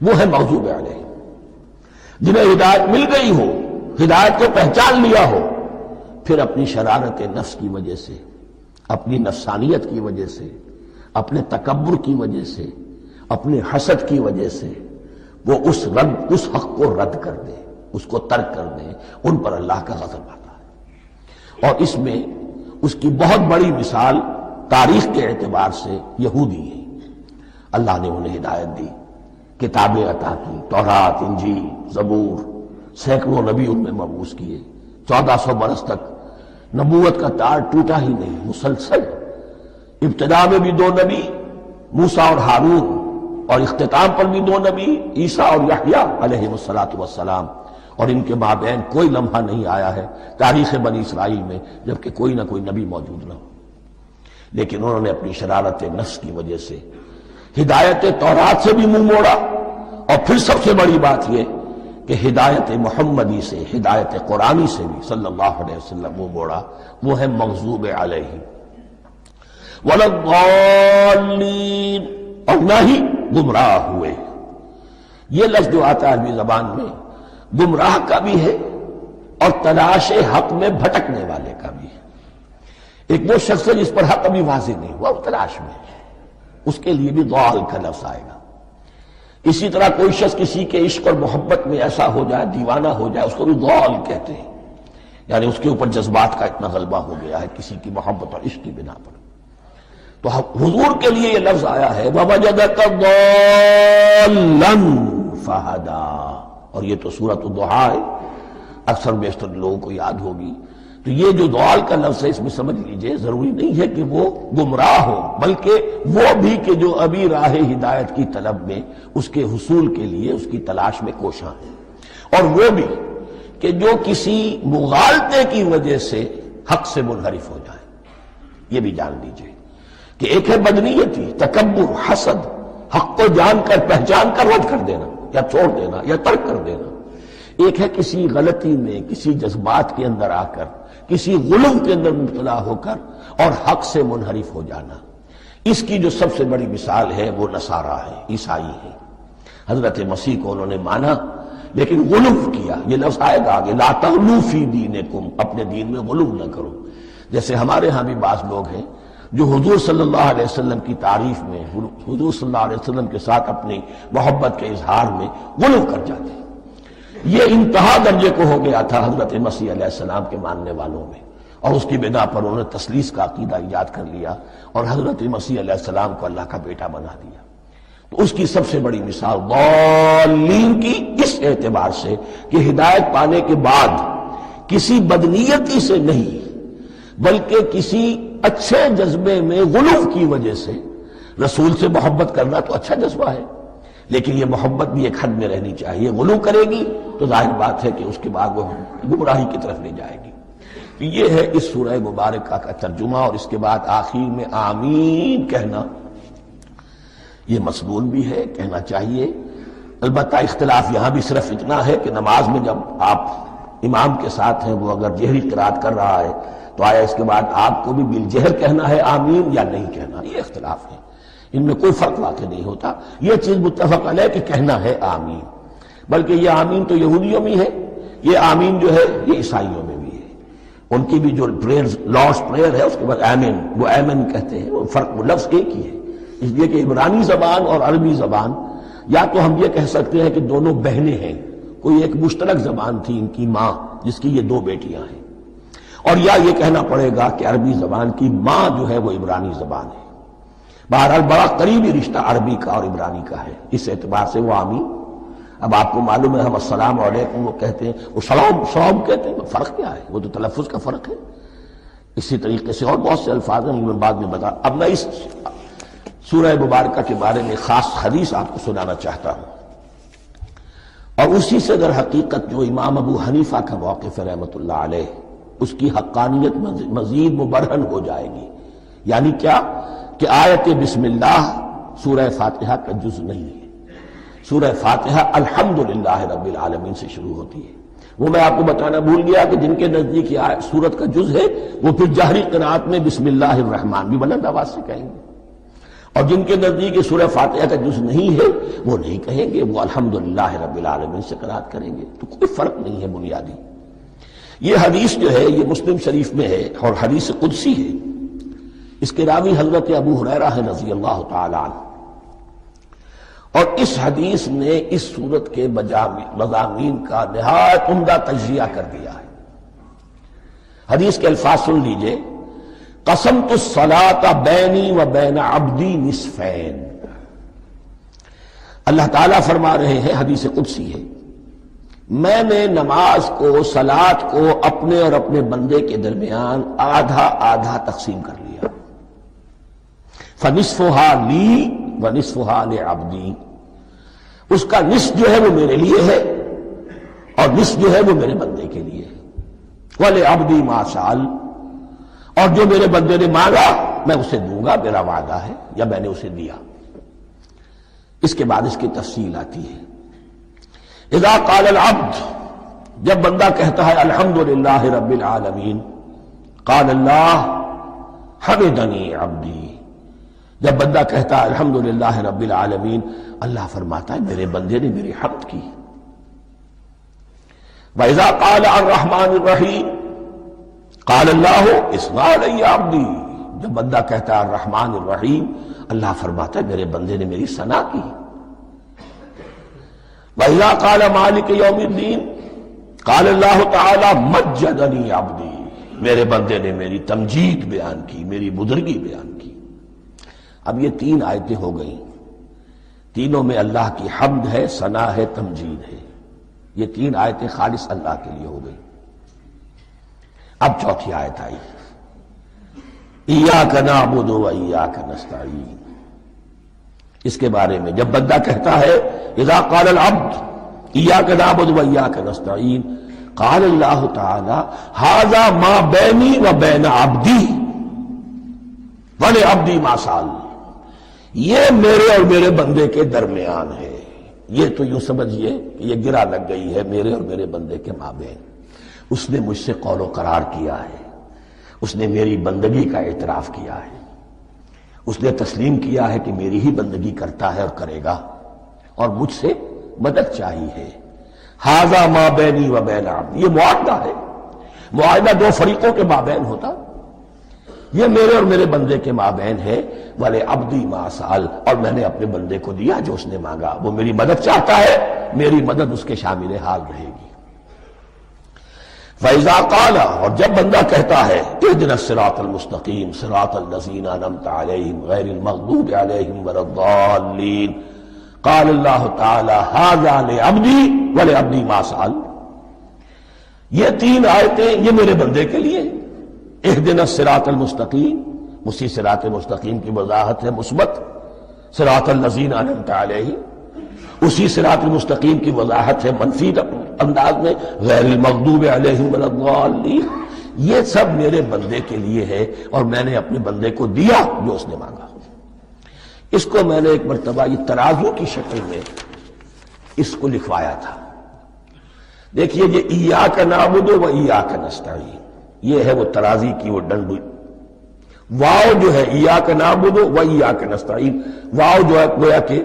وہ ہے مغضوب علیہم۔ جنہیں ہدایت مل گئی ہو، ہدایت کو پہچان لیا ہو، پھر اپنی شرارت نفس کی وجہ سے، اپنی نفسانیت کی وجہ سے، اپنے تکبر کی وجہ سے، اپنے حسد کی وجہ سے وہ اس حق کو رد کر دیں، اس کو ترک کر دیں، ان پر اللہ کا غضب آتا ہے۔ اور اس میں اس کی بہت بڑی مثال تاریخ کے اعتبار سے یہودی ہے۔ اللہ نے انہیں ہدایت دی، کتابیں عطا کی، تورات، انجیل، زبور، سینکڑوں نبی ان میں مبعوث کیے، 1400 برس تک نبوت کا تار ٹوٹا ہی نہیں، مسلسل۔ ابتدا میں بھی 2 نبی، موسیٰ اور ہارون، اور اختتام پر بھی 2 نبی، عیسیٰ اور یحییٰ علیہ السلام، اور ان کے مابین کوئی لمحہ نہیں آیا ہے تاریخ بنی اسرائیل میں جبکہ کوئی نہ کوئی نبی موجود نہ ہو۔ لیکن انہوں نے اپنی شرارت نفس کی وجہ سے ہدایت تورات سے بھی منہ موڑا، اور پھر سب سے بڑی بات یہ کہ ہدایت محمدی سے، ہدایت قرآنی سے بھی صلی اللہ علیہ وسلم منہ موڑا، وہ ہے مغضوب علیہم ولا الضالین، اور نہ ہی گمراہ ہوئے۔ یہ لفظ جو آتا ہے عربی زبان میں گمراہ کا بھی ہے اور تلاش حق میں بھٹکنے والے کا بھی ہے۔ ایک وہ شخص ہے جس پر حق ابھی واضح نہیں ہوا، وہ تلاش میں ہے، اس کے لیے بھی ضال کا لفظ آئے گا۔ اسی طرح کوئی شخص کسی کے عشق اور محبت میں ایسا ہو جائے، دیوانہ ہو جائے، اس کو بھی ضال کہتے ہیں، یعنی اس کے اوپر جذبات کا اتنا غلبہ ہو گیا ہے کسی کی محبت اور عشق کی بنا پر۔ تو حضور کے لیے یہ لفظ آیا ہے وَوَجَدَكَ ضَالًّا فَهَدَىٰ، اور یہ تو سورۃ الضحیٰ ہے، اکثر بیشتر لوگوں کو یاد ہوگی۔ تو یہ جو ضال کا لفظ ہے اس میں سمجھ لیجئے ضروری نہیں ہے کہ وہ گمراہ ہو، بلکہ وہ بھی کہ جو ابھی راہ ہدایت کی طلب میں اس کے حصول کے لیے اس کی تلاش میں کوشاں ہے، اور وہ بھی کہ جو کسی مغالطے کی وجہ سے حق سے منحرف ہو جائے۔ یہ بھی جان لیجئے کہ ایک ہے بدنیتی، تکبر، حسد، حق کو جان کر پہچان کر رد کر دینا یا چھوڑ دینا یا ترک کر دینا، ایک ہے کسی غلطی میں، کسی جذبات کے اندر آ کر، کسی غلو کے اندر مبتلا ہو کر اور حق سے منحرف ہو جانا۔ اس کی جو سب سے بڑی مثال ہے وہ نصارہ ہے، عیسائی ہے۔ حضرت مسیح کو انہوں نے مانا لیکن غلو کیا، یہ لفظ آئے گا آگے، لا تغلو فی دینکم، اپنے دین میں غلو نہ کرو۔ جیسے ہمارے ہاں بھی بعض لوگ ہیں جو حضور صلی اللہ علیہ وسلم کی تعریف میں، حضور صلی اللہ علیہ وسلم کے ساتھ اپنی محبت کے اظہار میں غلو کر جاتے ہیں۔ یہ انتہا درجے کو ہو گیا تھا حضرت مسیح علیہ السلام کے ماننے والوں میں، اور اس کی بنا پر انہوں نے تثلیث کا عقیدہ ایجاد کر لیا اور حضرت مسیح علیہ السلام کو اللہ کا بیٹا بنا دیا۔ تو اس کی سب سے بڑی مثال ضالین کی اس اعتبار سے کہ ہدایت پانے کے بعد کسی بدنیتی سے نہیں بلکہ کسی اچھے جذبے میں غلو کی وجہ سے رسول سے محبت کرنا تو اچھا جذبہ ہے، لیکن یہ محبت بھی ایک حد میں رہنی چاہیے۔ غلو کرے گی تو ظاہر بات ہے کہ اس کے بعد وہ گمراہی کی طرف لے جائے گی۔ تو یہ ہے اس سورہ مبارکہ کا ترجمہ، اور اس کے بعد آخر میں آمین کہنا یہ مسنون بھی ہے، کہنا چاہیے۔ البتہ اختلاف یہاں بھی صرف اتنا ہے کہ نماز میں جب آپ امام کے ساتھ ہیں، وہ اگر جہری قرات کر رہا ہے تو آیا اس کے بعد آپ کو بھی بالجہر کہنا ہے آمین یا نہیں کہنا، یہ اختلاف ہے، ان میں کوئی فرق واقع نہیں ہوتا۔ یہ چیز متفق علیہ کہ کہنا ہے آمین، بلکہ یہ آمین تو یہودیوں میں ہے، یہ آمین جو ہے یہ عیسائیوں میں بھی ہے، ان کی بھی جو پریئر لارڈس پریئر ہے اس کے بعد آمین، وہ آمین کہتے ہیں، وہ فرق وہ لفظ ایک ہی ہے۔ اس لیے کہ عبرانی زبان اور عربی زبان یا تو ہم یہ کہہ سکتے ہیں کہ دونوں بہنیں ہیں، کوئی ایک مشترک زبان تھی ان کی ماں جس کی یہ دو بیٹیاں ہیں، اور یا یہ کہنا پڑے گا کہ عربی زبان کی ماں جو ہے وہ عبرانی زبان ہے۔ بہرحال بڑا قریبی رشتہ عربی کا اور عبرانی کا ہے، اس اعتبار سے وہ آمین۔ اب آپ کو معلوم ہے ہم السلام علیکم وہ کہتے ہیں، وہ سلام کہتے ہیں، فرق کیا ہے؟ وہ تو تلفظ کا فرق ہے۔ اسی طریقے سے اور بہت سے الفاظ ہیں، میں بعد میں بتا۔ اب میں اس سورہ مبارکہ کے بارے میں خاص حدیث آپ کو سنانا چاہتا ہوں، اور اسی سے در حقیقت جو امام ابو حنیفہ کا موقف ہے رحمۃ اللہ علیہ، اس کی حقانیت مزید مبرہن ہو جائے گی۔ یعنی کیا کہ آیت بسم اللہ سورہ فاتحہ کا جز نہیں ہے، سورہ فاتحہ الحمدللہ رب العالمین سے شروع ہوتی ہے۔ وہ میں آپ کو بتانا بھول گیا کہ جن کے نزدیک یہ سورت کا جز ہے وہ پھر جہری قرات میں بسم اللہ الرحمن بھی بلند آواز سے کہیں گے، اور جن کے نزدیک یہ سورہ فاتحہ کا جز نہیں ہے وہ نہیں کہیں گے، وہ الحمدللہ رب العالمین سے قرات کریں گے۔ تو کوئی فرق نہیں ہے بنیادی۔ یہ حدیث جو ہے یہ مسلم شریف میں ہے اور حدیث قدسی ہے، اس کے راوی حضرت ابو ہریرہ ہے رضی اللہ تعالی عنہ، اور اس حدیث نے اس سورت کے مضامین کا نہایت عمدہ تجزیہ کر دیا ہے۔ حدیث کے الفاظ سن لیجئے، قسمت الصلاۃ بینی و بین عبدی نصفین۔ اللہ تعالیٰ فرما رہے ہیں، حدیث قدسی ہے، میں نے نماز کو، صلاۃ کو اپنے اور اپنے بندے کے درمیان آدھا آدھا تقسیم کر لیا، فنصفها لی ونصفها لعبدی، اس کا نصف جو ہے وہ میرے لیے ہے اور نصف جو ہے وہ میرے بندے کے لیے ہے، ولعبدی ما سأل، اور جو میرے بندے نے مانگا میں اسے دوں گا، میرا وعدہ ہے یا میں نے اسے دیا۔ اس کے بعد اس کی تفصیل آتی ہے، اذا قال العبد، جب بندہ کہتا ہے الحمدللہ رب العالمین، قال اللہ حمدنی عبدی، جب بندہ کہتا ہے الحمدللہ رب العالمین، اللہ فرماتا ہے میرے بندے نے میری حمد کی۔ وَإِذَا قَالَ الرَّحْمَنِ الرَّحِيمِ قَالَ اللَّهُ اثْنَى عَلَيَّ عَبْدِي، جب بندہ کہتا ہے الرحمن الرحیم، اللہ فرماتا ہے میرے بندے نے میری ثنا کی۔ وَإِذَا قَالَ مَالِكِ يَوْمِ الدِّينِ قال اللہ تعالی مجدنی عبدی، میرے بندے نے میری تمجید بیان کی، میری بزرگی بیان کی۔ اب یہ تین آیتیں ہو گئیں، تینوں میں اللہ کی حمد ہے، ثنا ہے، تمجید ہے۔ یہ تین آیتیں خالص اللہ کے لیے ہو گئی۔ اب چوتھی آیت آئی، ایاک نعبد و ایاک نستعین۔ اس کے بارے میں جب بندہ کہتا ہے اذا قال العبد ایاک نعبد و ایاک نستعین، قال اللہ تعالی ھذا ما بینی و بین عبدی ولعبدی ما سأل، یہ میرے اور میرے بندے کے درمیان ہے۔ یہ تو یوں سمجھیے کہ یہ گرا لگ گئی ہے میرے اور میرے بندے کے مابین۔ اس نے مجھ سے قول و قرار کیا ہے، اس نے میری بندگی کا اعتراف کیا ہے، اس نے تسلیم کیا ہے کہ میری ہی بندگی کرتا ہے اور کرے گا، اور مجھ سے مدد چاہیے ہے۔ ھذا ما بینی و بین عبدی، یہ معاہدہ ہے، معاہدہ دو فریقوں کے مابین ہوتا، یہ میرے اور میرے بندے کے مابین ہے۔ والے عبدی ما سأل، اور میں نے اپنے بندے کو دیا جو اس نے مانگا، وہ میری مدد چاہتا ہے، میری مدد اس کے شامل حال رہے گی۔ فَإِذَا قَالَ، اور جب بندہ کہتا ہے اهْدِنَا الصِّرَاطَ الْمُسْتَقِيمَ صِرَاطَ الَّذِينَ أَنْعَمْتَ عَلَيْهِمْ غَيْرِ الْمَغْضُوبِ عَلَيْهِمْ وَلَا الضَّالِّينَ، قال اللہ تعالی ھذا لعبدی ولعبدی ما سأل، یہ تین آیتیں یہ میرے بندے کے لیے، اهْدِنَا الصِّرَاطَ الْمُسْتَقِيمَ، اسی صراط مستقیم کی وضاحت ہے مثبت، صراط الذین انعمت علیہم، اسی صراط المستقیم کی وضاحت ہے منفی انداز میں، غیر المغضوب علیہم ولا الضالین۔ یہ سب میرے بندے کے لیے ہے، اور میں نے اپنے بندے کو دیا جو اس نے مانگا۔ اس کو میں نے ایک مرتبہ یہ ترازو کی شکل میں اس کو لکھوایا تھا۔ دیکھیے یہ ایاک نعبد و ایاک نستعین، یہ ہے وہ ترازی کی وہ ڈنڈی، واو جو ہے ایاک نعبد و ایاک نستعین، واو جو ہے گویا کہ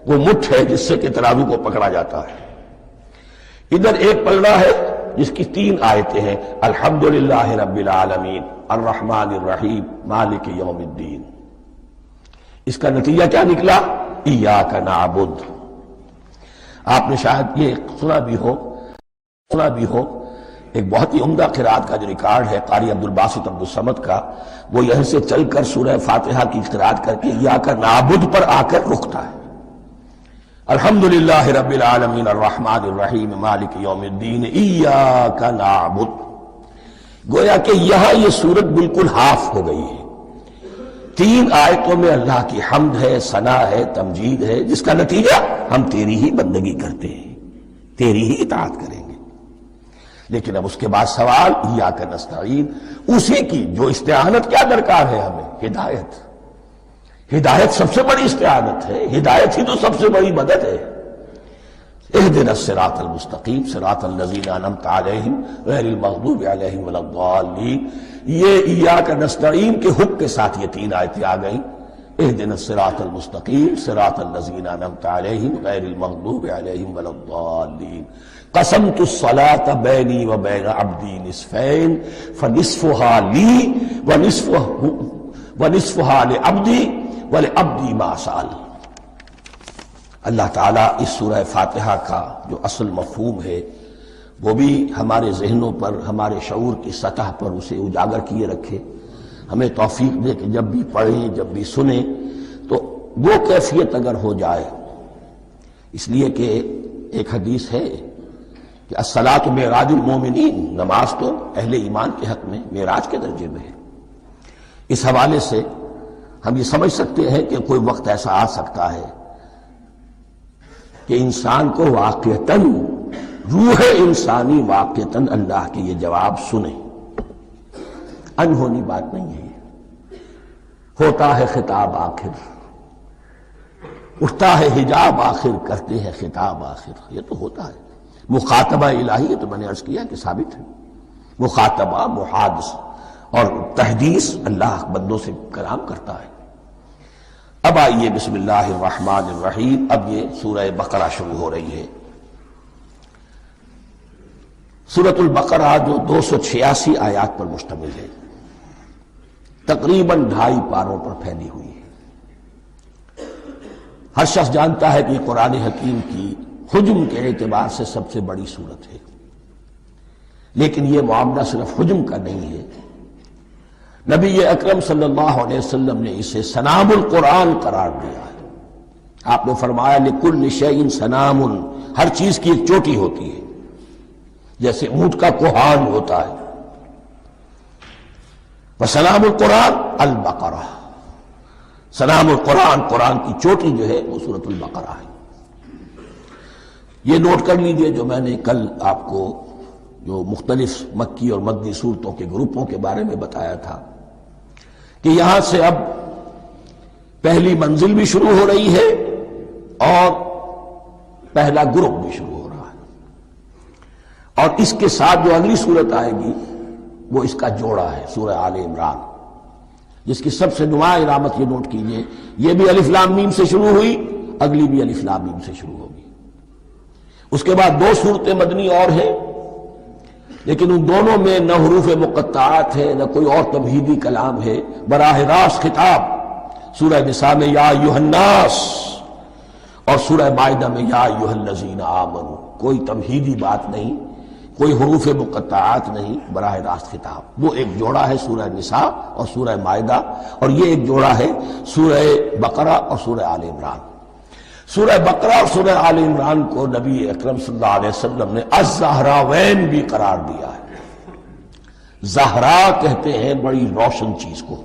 وہ مٹھ ہے جس سے کہ ترازو کو پکڑا جاتا ہے۔ ادھر ایک پلڑا ہے جس کی تین آیتیں ہیں، الحمدللہ رب العالمین الرحمن الرحیم مالک یوم الدین۔ اس کا نتیجہ کیا نکلا؟ ایاک نعبد۔ آپ نے شاید یہ سنا بھی ہو ایک بہت ہی عمدہ قرات کا جو ریکارڈ ہے قاری عبدالباسط عبدالصمد کا، وہ یہیں سے چل کر سورہ فاتحہ کی قرات کر کے ایاک نعبد پر آ کر رکتا ہے، الحمدللہ رب العالمین الرحمن الرحیم مالک یوم الدین ایاک نعبد۔ گویا کہ یہاں یہ صورت بالکل ہاف ہو گئی ہے، تین آیتوں میں اللہ کی حمد ہے، ثنا ہے، تمجید ہے، جس کا نتیجہ ہم تیری ہی بندگی کرتے ہیں، تیری ہی اطاعت کریں گے۔ لیکن اب اس کے بعد سوال ایاک نستعین، اسی کی جو استعانت کیا درکار ہے ہمیں؟ ہدایت۔ ہدایت سب سے بڑی استعانت ہے، ہدایت ہی تو سب سے بڑی مدد ہے۔ اهدنا الصراط المستقیم صراط الذین انعمت علیہم غیر المغضوب علیہم ولا الضالین، یہ ایاک نستعین کے حکم کے ساتھ یہ تین آیتیں آ گئیں، اهدنا الصراط المستقیم صراط الذین انعمت علیہم غیر المغضوب علیہم ولا الضالین۔ قسمت الصلاة بینی و بین عبدی نصفین فنصفها لی ونصفها لعبدی ولعبدی ما سأل۔ اللہ تعالیٰ اس سورہ فاتحہ کا جو اصل مفہوم ہے وہ بھی ہمارے ذہنوں پر، ہمارے شعور کی سطح پر اسے اجاگر کیے رکھے، ہمیں توفیق دے کہ جب بھی پڑھیں، جب بھی سنیں تو وہ کیفیت اگر ہو جائے، اس لیے کہ ایک حدیث ہے کہ الصلاۃ معراج المومنین، نماز تو اہل ایمان کے حق میں معراج کے درجے میں ہے۔ اس حوالے سے ہم یہ سمجھ سکتے ہیں کہ کوئی وقت ایسا آ سکتا ہے کہ انسان کو واقعتاً، روح انسانی واقعتاً اللہ کے یہ جواب سنے، انہونی بات نہیں ہے یہ۔ ہوتا ہے خطاب آخر، اٹھتا ہے حجاب آخر، کرتے ہیں خطاب آخر، یہ تو ہوتا ہے۔ مخاطبہ الہی، یہ تو میں نے عرض کیا کہ ثابت ہے، مخاطبہ، محادث اور تحدیث اللہ بندوں سے کلام کرتا ہے۔ اب آئیے بسم اللہ الرحمن الرحیم، اب یہ سورہ بقرہ شروع ہو رہی ہے۔ سورۃ البقرہ جو 286 آیات پر مشتمل ہے، تقریباً 2.5 پاروں پر پھیلی ہوئی ہے۔ ہر شخص جانتا ہے کہ یہ قرآن حکیم کی حجم کے اعتبار سے سب سے بڑی سورت ہے، لیکن یہ معاملہ صرف حجم کا نہیں ہے۔ نبی اکرم صلی اللہ علیہ وسلم نے اسے سنام القرآن قرار دیا ہے۔ آپ نے فرمایا لکل شیء سنام، ہر چیز کی ایک چوٹی ہوتی ہے، جیسے اونٹ کا کوہان ہوتا ہے۔ وسلام القرآن البقرہ، سلام القرآن، قرآن کی چوٹی جو ہے وہ سورۃ البقرہ ہے۔ یہ نوٹ کر لیجئے جو میں نے کل آپ کو جو مختلف مکی اور مدنی صورتوں کے گروپوں کے بارے میں بتایا تھا کہ یہاں سے اب پہلی منزل بھی شروع ہو رہی ہے اور پہلا گروپ بھی شروع ہو رہا ہے، اور اس کے ساتھ جو اگلی صورت آئے گی وہ اس کا جوڑا ہے، سورہ آل عمران، جس کی سب سے نمایاں علامت یہ نوٹ کیجئے، یہ بھی الف لام میم سے شروع ہوئی، اگلی بھی الف لام میم سے شروع ہوگی۔ اس کے بعد دو صورتیں مدنی اور ہیں، لیکن ان دونوں میں نہ حروف مقطعات ہے نہ کوئی اور تمہیدی کلام ہے، براہ راست خطاب سورہ نساء میں یا ایھا الناس اور سورہ مائدہ میں یا ایھا الذین آمنوا، کوئی تمہیدی بات نہیں، کوئی حروف مقطعات نہیں، براہ راست خطاب۔ وہ ایک جوڑا ہے سورہ نساء اور سورہ مائدہ، اور یہ ایک جوڑا ہے سورہ بقرہ اور سورہ آل عمران۔ سورہ بقرہ اور سورہ آل عمران کو نبی اکرم صلی اللہ علیہ وسلم نے الزہراوین بھی قرار دیا ہے۔ زہرا کہتے ہیں بڑی روشن چیز کو،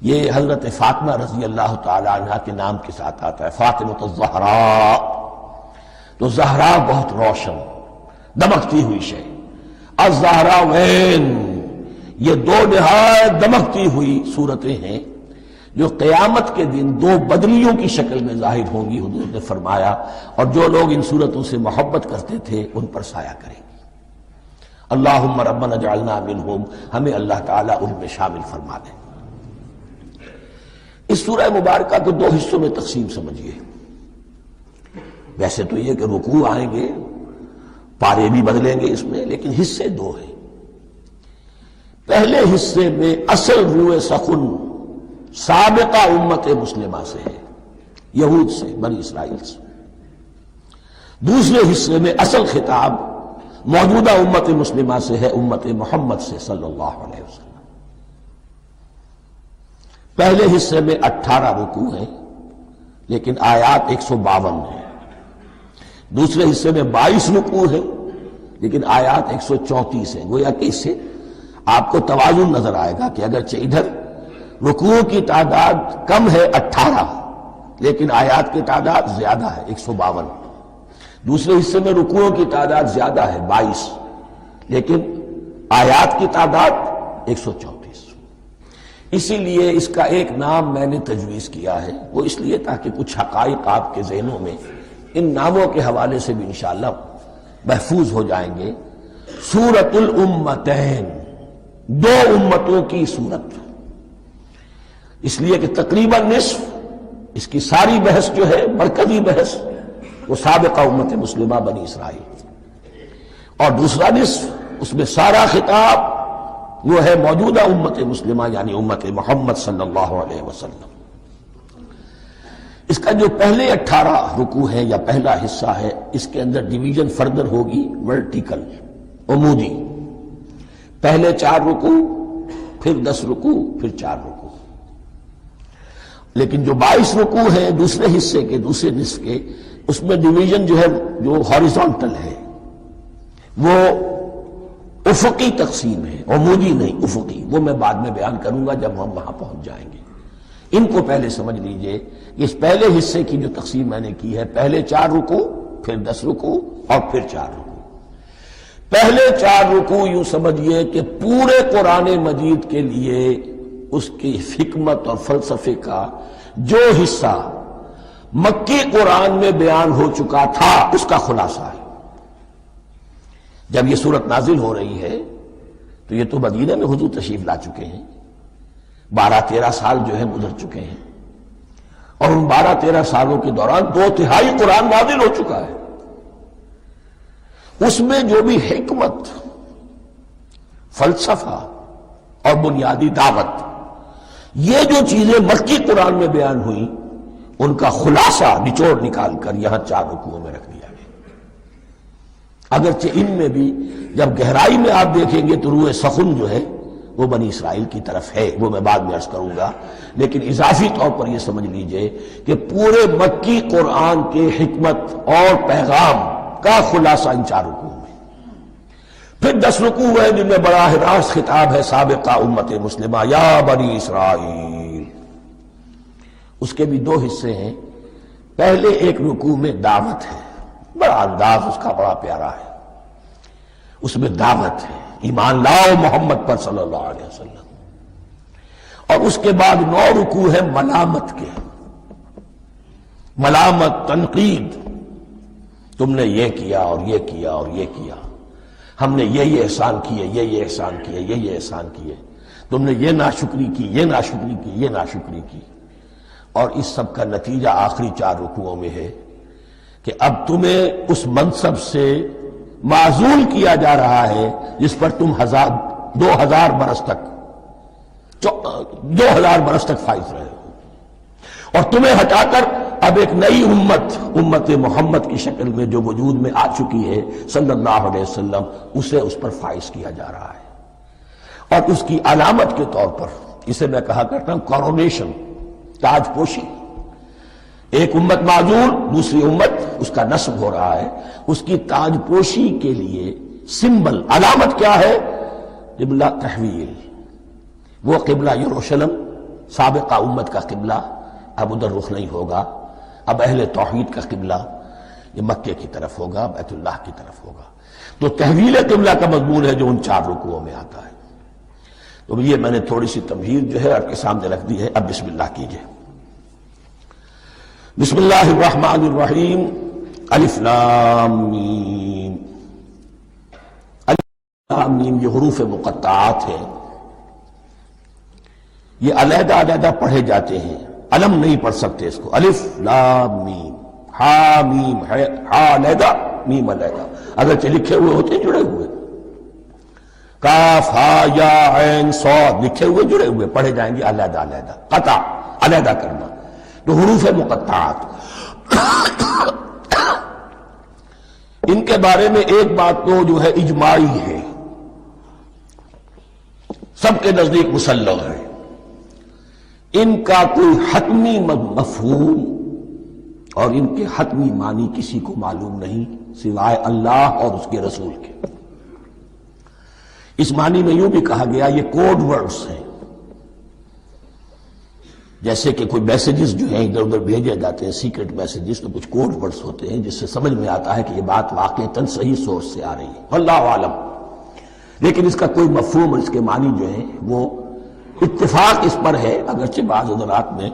یہ حضرت فاطمہ رضی اللہ تعالی عنہا کے نام کے ساتھ آتا ہے، فاطمۃ الزہراء، تو زہرا بہت روشن دمکتی ہوئی شے۔ الزہراوین، یہ دو نہایت دمکتی ہوئی صورتیں ہیں جو قیامت کے دن دو بدریوں کی شکل میں ظاہر ہوں گی، حضور نے فرمایا، اور جو لوگ ان صورتوں سے محبت کرتے تھے ان پر سایہ کریں گی۔ اللہم ربنا اجعلنا منہم، ہمیں اللہ تعالیٰ ان میں شامل فرما دے۔ اس سورہ مبارکہ کو دو حصوں میں تقسیم سمجھیے۔ ویسے تو یہ کہ رکوع آئیں گے، پارے بھی بدلیں گے اس میں، لیکن حصے دو ہیں۔ پہلے حصے میں اصل روح سخن سابقہ امت مسلمہ سے ہے، یہود سے، بنی اسرائیل سے۔ دوسرے حصے میں اصل خطاب موجودہ امت مسلمہ سے ہے، امت محمد سے صلی اللہ علیہ وسلم۔ پہلے حصے میں 18 رکوع ہیں لیکن آیات 152 ہیں، دوسرے حصے میں 22 رکوع ہیں لیکن آیات 134 ہیں۔ گویا کہ اس سے آپ کو توازن نظر آئے گا کہ اگرچہ ادھر رکوع کی تعداد کم ہے 18 لیکن آیات کی تعداد زیادہ ہے 152، دوسرے حصے میں رکوعوں کی تعداد زیادہ ہے 22 لیکن آیات کی تعداد 134۔ اسی لیے اس کا ایک نام میں نے تجویز کیا ہے، وہ اس لیے تاکہ کچھ حقائق آپ کے ذہنوں میں ان ناموں کے حوالے سے بھی انشاءاللہ محفوظ ہو جائیں گے۔ سورۃ الامتین، دو امتوں کی سورت، اس لیے کہ تقریباً نصف اس کی ساری بحث جو ہے، مرکزی بحث، وہ سابقہ امت مسلمہ بنی اسرائیل، اور دوسرا نصف اس میں سارا خطاب وہ ہے موجودہ امت مسلمہ یعنی امت محمد صلی اللہ علیہ وسلم۔ اس کا جو پہلے 18 رکوع ہے یا پہلا حصہ ہے، اس کے اندر ڈویژن فردر ہوگی ورٹیکل، عمودی، پہلے 4 رکوع، پھر 10 رکوع، پھر 4 رکوع۔ لیکن جو 22 رکوع ہیں دوسرے حصے کے، دوسرے نصف کے، اس میں ڈویژن جو ہے جو ہاریزونٹل ہے، وہ افقی تقسیم ہے، عمودی نہیں، افقی۔ وہ میں بعد میں بیان کروں گا جب ہم وہاں پہنچ جائیں گے۔ ان کو پہلے سمجھ لیجئے، اس پہلے حصے کی جو تقسیم میں نے کی ہے، پہلے 4 رکوع، پھر 10 رکوع اور پھر 4 رکوع۔ پہلے 4 رکوع یوں سمجھیے کہ پورے قرآن مجید کے لیے اس کی حکمت اور فلسفے کا جو حصہ مکی قرآن میں بیان ہو چکا تھا اس کا خلاصہ ہے۔ جب یہ سورت نازل ہو رہی ہے تو یہ تو مدینہ میں حضور تشریف لا چکے ہیں، 12-13 سال جو ہے گزر چکے ہیں، اور ان 12-13 سالوں کے دوران 2/3 قرآن نازل ہو چکا ہے۔ اس میں جو بھی حکمت، فلسفہ اور بنیادی دعوت، یہ جو چیزیں مکی قرآن میں بیان ہوئی، ان کا خلاصہ نچوڑ نکال کر یہاں 4 رکوعوں میں رکھ دیا گیا۔ اگرچہ ان میں بھی جب گہرائی میں آپ دیکھیں گے تو روح سخن جو ہے وہ بنی اسرائیل کی طرف ہے، وہ میں بعد میں عرض کروں گا، لیکن اضافی طور پر یہ سمجھ لیجئے کہ پورے مکی قرآن کے حکمت اور پیغام کا خلاصہ ان 4 رکوعوں میں۔ پھر 10 رکوع ہیں جن میں براہ راست خطاب ہے سابقہ امت مسلمہ، یا بنی اسرائیل۔ اس کے بھی 2 حصے ہیں۔ پہلے ایک رکوع میں دعوت ہے، بڑا انداز اس کا بڑا پیارا ہے، اس میں دعوت ہے، ایمان لاؤ محمد پر صلی اللہ علیہ وسلم۔ اور اس کے بعد 9 رکوع ہے ملامت کے، ملامت، تنقید، تم نے یہ کیا اور یہ کیا اور یہ کیا، ہم نے یہ احسان کیے، یہ احسان کیے، یہ احسان کیے، تم نے یہ ناشکری کی، یہ ناشکری کی، یہ ناشکری کی۔ اور اس سب کا نتیجہ آخری 4 رکوعوں میں ہے کہ اب تمہیں اس منصب سے معزول کیا جا رہا ہے جس پر تم 2000 برس تک 2000 برس تک فائز رہے ہو، اور تمہیں ہٹا کر اب ایک نئی امت محمد کی شکل میں جو وجود میں آ چکی ہے صلی اللہ علیہ وسلم، اسے اس پر فائز کیا جا رہا ہے۔ اور اس کی علامت کے طور پر اسے میں کہا کرتا ہوں کورونیشن، تاج پوشی۔ ایک امت معزول، دوسری امت اس کا نصب ہو رہا ہے، اس کی تاج پوشی کے لیے سمبل، علامت کیا ہے؟ قبلہ تحویل۔ وہ قبلہ یروشلم سابقہ امت کا قبلہ اب ادھر رخ نہیں ہوگا، اب اہل توحید کا قبلہ یہ مکے کی طرف ہوگا، بیت اللہ کی طرف ہوگا۔ تو تحویل قبلہ کا مضمون ہے جو ان 4 رکوعوں میں آتا ہے۔ تو یہ میں نے تھوڑی سی تمہید جو ہے آپ کے سامنے رکھ دی ہے۔ اب بسم اللہ کیجئے۔ بسم اللہ الرحمن الرحیم، الف لام میم۔ الف لام میم یہ حروف مقطعات ہیں، یہ علیحدہ علیحدہ پڑھے جاتے ہیں، علم نہیں پڑھ سکتے اس کو۔ الف لام میم، ہا میم ہے، ہا علیحدہ میم علیحدہ، اگرچہ لکھے ہوئے ہوتے ہیں جڑے ہوئے، کاف ہا یا عین صاد لکھے ہوئے جڑے ہوئے، پڑھے جائیں گے علیحدہ علیحدہ، قطع علیحدہ کرنا۔ تو حروف مقطعات، ان کے بارے میں ایک بات تو جو ہے اجماعی ہے، سب کے نزدیک مسلم ہے، ان کا کوئی حتمی مفہوم اور ان کے حتمی معنی کسی کو معلوم نہیں سوائے اللہ اور اس کے رسول کے۔ اس معنی میں یوں بھی کہا گیا یہ کوڈ ورڈز ہیں، جیسے کہ کوئی میسیجز جو ہیں ادھر ادھر بھیجے جاتے ہیں، سیکرٹ میسیجز، تو کچھ کوڈ ورڈز ہوتے ہیں جس سے سمجھ میں آتا ہے کہ یہ بات واقعتاً صحیح سورس سے آ رہی ہے، اللہ عالم۔ لیکن اس کا کوئی مفہوم اور اس کے معنی جو ہیں وہ اتفاق اس پر ہے، اگرچہ بعض حضرات نے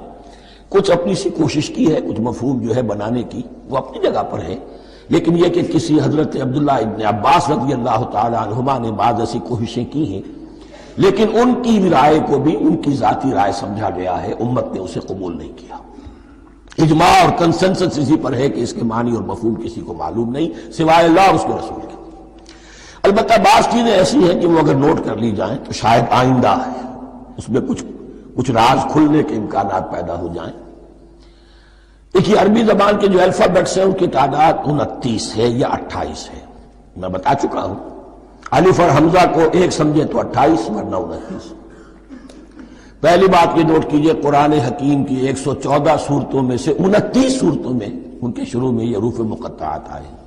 کچھ اپنی سی کوشش کی ہے، کچھ مفہوم جو ہے بنانے کی، وہ اپنی جگہ پر ہے، لیکن یہ کہ کسی حضرت عبداللہ ابن عباس رضی اللہ تعالی عنہما نے بعض ایسی کوششیں کی ہیں، لیکن ان کی رائے کو بھی ان کی ذاتی رائے سمجھا گیا ہے، امت نے اسے قبول نہیں کیا۔ اجماع اور کنسنسس اسی پر ہے کہ اس کے معنی اور مفہوم کسی کو معلوم نہیں سوائے اللہ اور اس کے رسول کے۔ البتہ بعض چیزیں ایسی ہیں کہ وہ اگر نوٹ کر لی جائیں تو شاید آئندہ ہے اس میں کچھ راز کھلنے کے امکانات پیدا ہو جائیں۔ دیکھیے عربی زبان کے جو الفابیٹس ہیں ان کی تعداد 29 ہے یا 28 ہے، میں بتا چکا ہوں۔ الف اور حمزہ کو ایک سمجھے تو 28 ورنہ 29۔ پہلی بات یہ نوٹ کیجئے قرآن حکیم کی 114 سورتوں میں سے 29 سورتوں میں ان کے شروع میں یہ حروف مقطعات آئے ہیں۔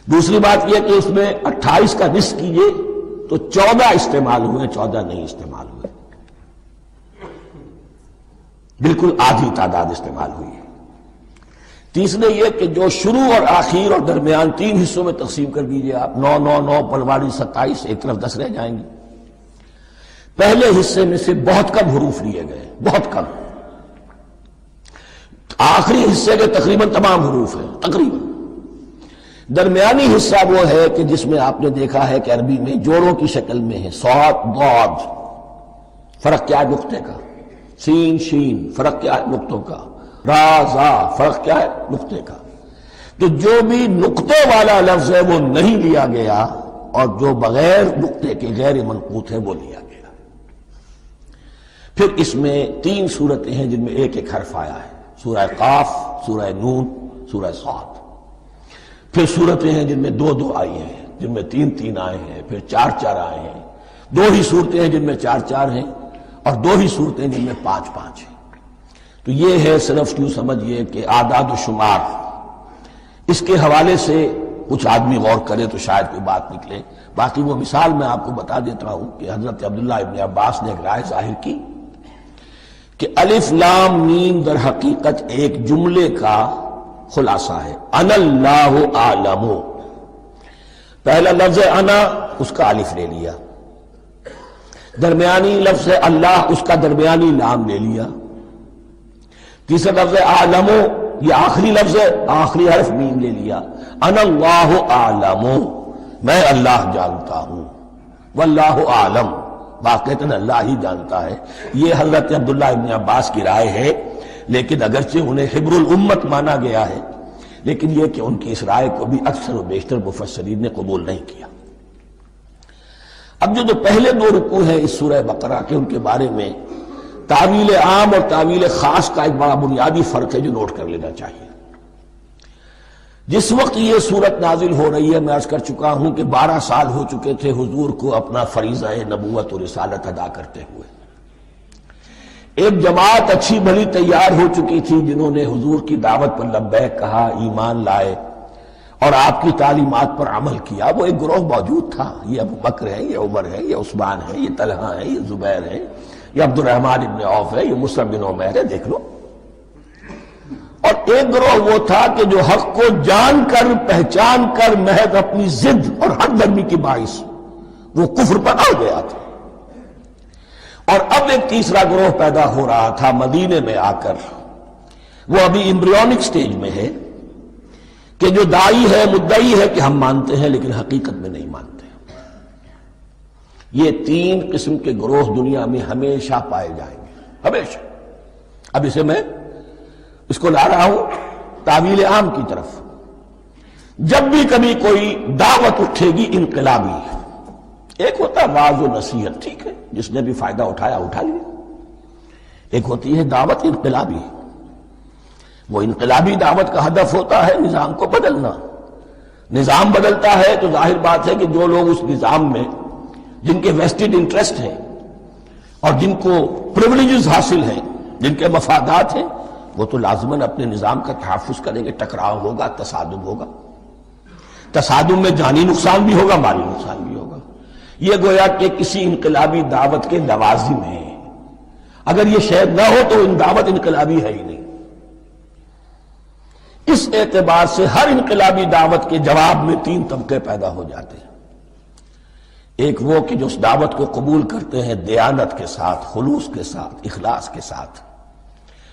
دوسری بات یہ کہ اس میں 28 کا نصف کیجئے تو 14 استعمال ہوئے، 14 نہیں استعمال ہوئے، بالکل آدھی تعداد استعمال ہوئی ہے۔ تیسرے یہ کہ جو شروع اور آخر اور درمیان 3 حصوں میں تقسیم کر دیجئے آپ، 9 9 9 پلواڑی 27، ایک طرف 10 رہ جائیں گی۔ پہلے حصے میں سے بہت کم حروف لیے گئے، بہت کم۔ آخری حصے کے تقریباً تمام حروف ہیں، تقریباً۔ درمیانی حصہ وہ ہے کہ جس میں آپ نے دیکھا ہے کہ عربی میں جوڑوں کی شکل میں ہے، صاد ضاد، فرق کیا ہے نقطے کا، سین شین فرق کیا ہے نقطوں کا، را زا فرق کیا ہے نقطے کا۔ تو جو بھی نقطے والا لفظ ہے وہ نہیں لیا گیا، اور جو بغیر نقطے کے غیر منقوط ہے وہ لیا گیا۔ پھر اس میں 3 صورتیں ہیں جن میں ایک ایک حرف آیا ہے، سورہ قاف، سورہ نون، سورہ صاد۔ پھر صورتیں ہیں جن میں 2 آئی ہیں، جن میں 3 آئے ہیں، پھر 4 آئے ہیں، 2 ہی صورتیں ہیں جن میں 4 ہیں، اور 2 ہی صورتیں جن میں 5 ہیں۔ تو یہ ہے صرف یوں سمجھیے کہ اعداد و شمار۔ اس کے حوالے سے کچھ آدمی غور کرے تو شاید کوئی بات نکلے۔ باقی وہ مثال میں آپ کو بتا دیتا ہوں کہ حضرت عبداللہ ابن عباس نے ایک رائے ظاہر کی کہ الف لام میم در حقیقت ایک جملے کا خلاصہ ہے، انا اللہ اعلم۔ پہلا لفظ انا، اس کا الف لے لیا، درمیانی لفظ اللہ، اس کا درمیانی لام لے لیا، تیسرا لفظ اعلم، یہ آخری لفظ ہے، آخری حرف میم لے لیا، انا اللہ اعلم، میں اللہ جانتا ہوں، واللہ اعلم، واقعتاً اللہ ہی جانتا ہے۔ یہ حضرت عبداللہ ابن عباس کی رائے ہے، لیکن اگرچہ انہیں حبر الامت مانا گیا ہے، لیکن یہ کہ ان کی اس رائے کو بھی اکثر و بیشتر مفسرین نے قبول نہیں کیا۔ اب جو پہلے 2 رکوع ہیں اس سورہ بقرہ کے، ان کے بارے میں تعویل عام اور تعویل خاص کا ایک بڑا بنیادی فرق ہے جو نوٹ کر لینا چاہیے۔ جس وقت یہ صورت نازل ہو رہی ہے، میں عرض کر چکا ہوں کہ 12 سال ہو چکے تھے حضور کو اپنا فریضہ نبوت و رسالت ادا کرتے ہوئے۔ ایک جماعت اچھی بھلی تیار ہو چکی تھی جنہوں نے حضور کی دعوت پر لبیک کہا، ایمان لائے اور آپ کی تعلیمات پر عمل کیا۔ وہ ایک گروہ موجود تھا، یہ ابو بکر ہے، یہ عمر ہے، یہ عثمان ہے، یہ طلحہ ہے، یہ زبیر ہے، یہ عبد الرحمن ابن عوف ہے، یہ مصعب بن عمیر ہے، دیکھ لو۔ اور ایک گروہ وہ تھا کہ جو حق کو جان کر پہچان کر محض اپنی ضد اور ہر درمی کی باعث وہ کفر پر آ گیا تھا۔ اور اب ایک تیسرا گروہ پیدا ہو رہا تھا مدینے میں آ کر، وہ ابھی ایمبریونک سٹیج میں ہے کہ جو داعی ہے، مدعی ہے کہ ہم مانتے ہیں لیکن حقیقت میں نہیں مانتے۔ یہ 3 قسم کے گروہ دنیا میں ہمیشہ پائے جائیں گے، ہمیشہ۔ اب اسے میں اس کو لا رہا ہوں تعویل عام کی طرف۔ جب بھی کبھی کوئی دعوت اٹھے گی انقلابی، ایک ہوتا ہے واعظ و نصیحت، ٹھیک ہے، جس نے بھی فائدہ اٹھایا اٹھا لیا۔ ایک ہوتی ہے دعوت انقلابی، وہ انقلابی دعوت کا ہدف ہوتا ہے نظام کو بدلنا۔ نظام بدلتا ہے تو ظاہر بات ہے کہ جو لوگ اس نظام میں جن کے ویسٹڈ انٹرسٹ ہیں اور جن کو پریولیجز حاصل ہیں، جن کے مفادات ہیں، وہ تو لازماً اپنے نظام کا تحفظ کریں گے۔ ٹکراؤ ہوگا، تصادم ہوگا، تصادم میں جانی نقصان بھی ہوگا، مالی نقصان بھی ہوگا۔ یہ گویا کہ کسی انقلابی دعوت کے لوازم ہیں۔ اگر یہ شاید نہ ہو تو ان دعوت انقلابی ہے ہی نہیں۔ اس اعتبار سے ہر انقلابی دعوت کے جواب میں 3 طبقے پیدا ہو جاتے ہیں۔ ایک وہ کہ جو اس دعوت کو قبول کرتے ہیں دیانت کے ساتھ، خلوص کے ساتھ، اخلاص کے ساتھ،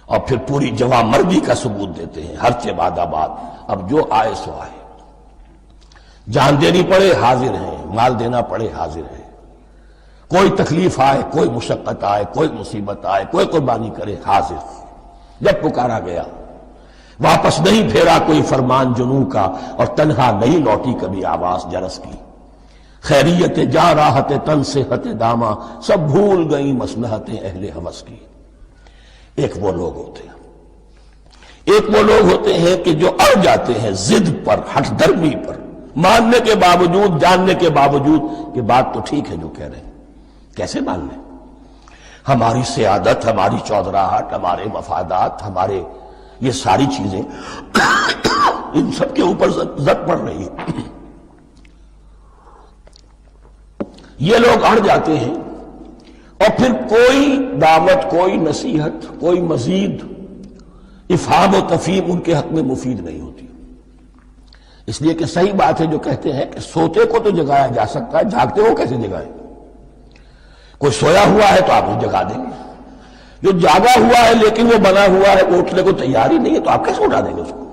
اور پھر پوری جوامردی کا ثبوت دیتے ہیں، ہر چہ بعد آباد، اب جو آئے سو آئے، جان دینی پڑے حاضر ہیں، مال دینا پڑے حاضر ہیں، کوئی تکلیف آئے، کوئی مشقت آئے، کوئی مصیبت آئے، کوئی قربانی کرے حاضر۔ جب پکارا گیا واپس نہیں پھیرا کوئی فرمان جنوں کا، اور تنہا نہیں لوٹی کبھی آواز جرس کی۔ خیریت جا راحت تن صحت داما، سب بھول گئی مصلحتیں اہل ہوس کی۔ ایک وہ لوگ ہوتے ہیں، ایک وہ لوگ ہوتے ہیں کہ جو اڑ جاتے ہیں ضد پر، ہٹ درمی پر، ماننے کے باوجود، جاننے کے باوجود کہ بات تو ٹھیک ہے جو کہہ رہے ہیں، کیسے مان لیں؟ ہماری سیادت، ہماری چودراہٹ، ہمارے مفادات، ہمارے یہ ساری چیزیں ان سب کے اوپر زد پڑ رہی ہے۔ یہ لوگ اڑ جاتے ہیں اور پھر کوئی دعوت، کوئی نصیحت، کوئی مزید افہام و تفہیم ان کے حق میں مفید نہیں ہوتی۔ اس لیے کہ صحیح بات ہے جو کہتے ہیں کہ سوتے کو تو جگایا جا سکتا ہے، جاگتے ہو کیسے جگائیں؟ کوئی سویا ہوا ہے تو آپ اسے جگا دیں گے، جو جاگا ہوا ہے لیکن وہ بنا ہوا ہے، وہ اٹھنے کو تیار ہی نہیں ہے، تو آپ کیسے اٹھا دیں گے اس کو؟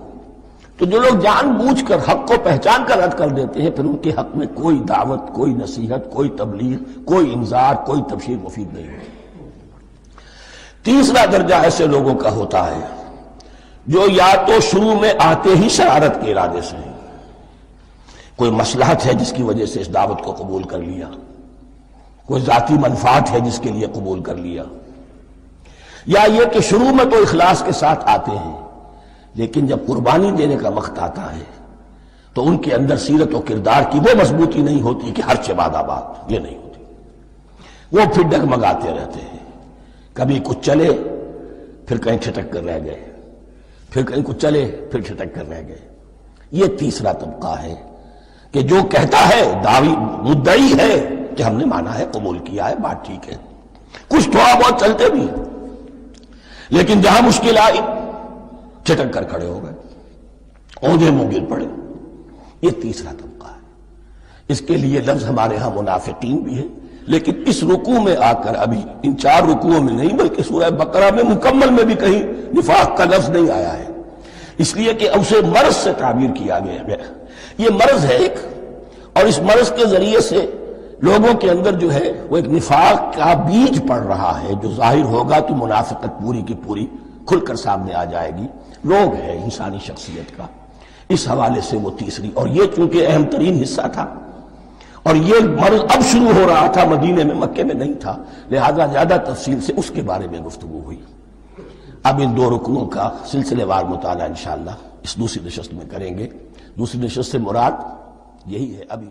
تو جو لوگ جان بوجھ کر حق کو پہچان کر رد کر دیتے ہیں، پھر ان کے حق میں کوئی دعوت، کوئی نصیحت، کوئی تبلیغ، کوئی انذار، کوئی تبشیر مفید نہیں ہوتی۔ تیسرا درجہ ایسے لوگوں کا ہوتا ہے جو یا تو شروع میں آتے ہی شرارت کے ارادے سے، کوئی مصلحت ہے جس کی وجہ سے اس دعوت کو قبول کر لیا، کوئی ذاتی منفعت ہے جس کے لیے قبول کر لیا، یا یہ کہ شروع میں تو اخلاص کے ساتھ آتے ہیں لیکن جب قربانی دینے کا وقت آتا ہے تو ان کے اندر سیرت و کردار کی وہ مضبوطی نہیں ہوتی کہ ہر چباد آباد، یہ نہیں ہوتی، وہ پھر ڈگمگاتے رہتے ہیں، کبھی کچھ چلے پھر کہیں چھٹک کر رہ گئے، پھر کہیں کچھ چلے پھر چھٹک کر رہ گئے۔ یہ تیسرا طبقہ ہے کہ جو کہتا ہے، دعوی مدعی ہے کہ ہم نے مانا ہے، قبول کیا ہے، بات ٹھیک ہے، کچھ تھوڑا بہت چلتے بھی ہیں، لیکن جہاں مشکل آئی چھٹک کر کھڑے ہو گئے، اونجے منہ گر پڑے۔ یہ تیسرا طبقہ ہے۔ اس کے لیے لفظ ہمارے ہاں منافقین بھی ہے، لیکن اس رکوع میں آ کر ابھی ان 4 رکوعوں میں نہیں بلکہ سورہ بقرہ میں مکمل میں بھی کہیں نفاق کا لفظ نہیں آیا ہے، اس لیے کہ اسے مرض سے تعبیر کیا گیا۔ یہ مرض ہے ایک، اور اس مرض کے ذریعے سے لوگوں کے اندر جو ہے وہ ایک نفاق کا بیج پڑ رہا ہے، جو ظاہر ہوگا تو منافقت پوری کی پوری کھل کر سامنے آ جائے گی۔ روگ ہے انسانی شخصیت کا، اس حوالے سے وہ تیسری، اور یہ چونکہ اہم ترین حصہ تھا اور یہ مرض اب شروع ہو رہا تھا، مدینے میں، مکے میں نہیں تھا، لہذا زیادہ تفصیل سے اس کے بارے میں گفتگو ہوئی۔ اب ان 2 رکنوں کا سلسلے وار مطالعہ انشاءاللہ اس دوسری نشست میں کریں گے۔ دوسری نشست سے مراد یہی ہے ابھی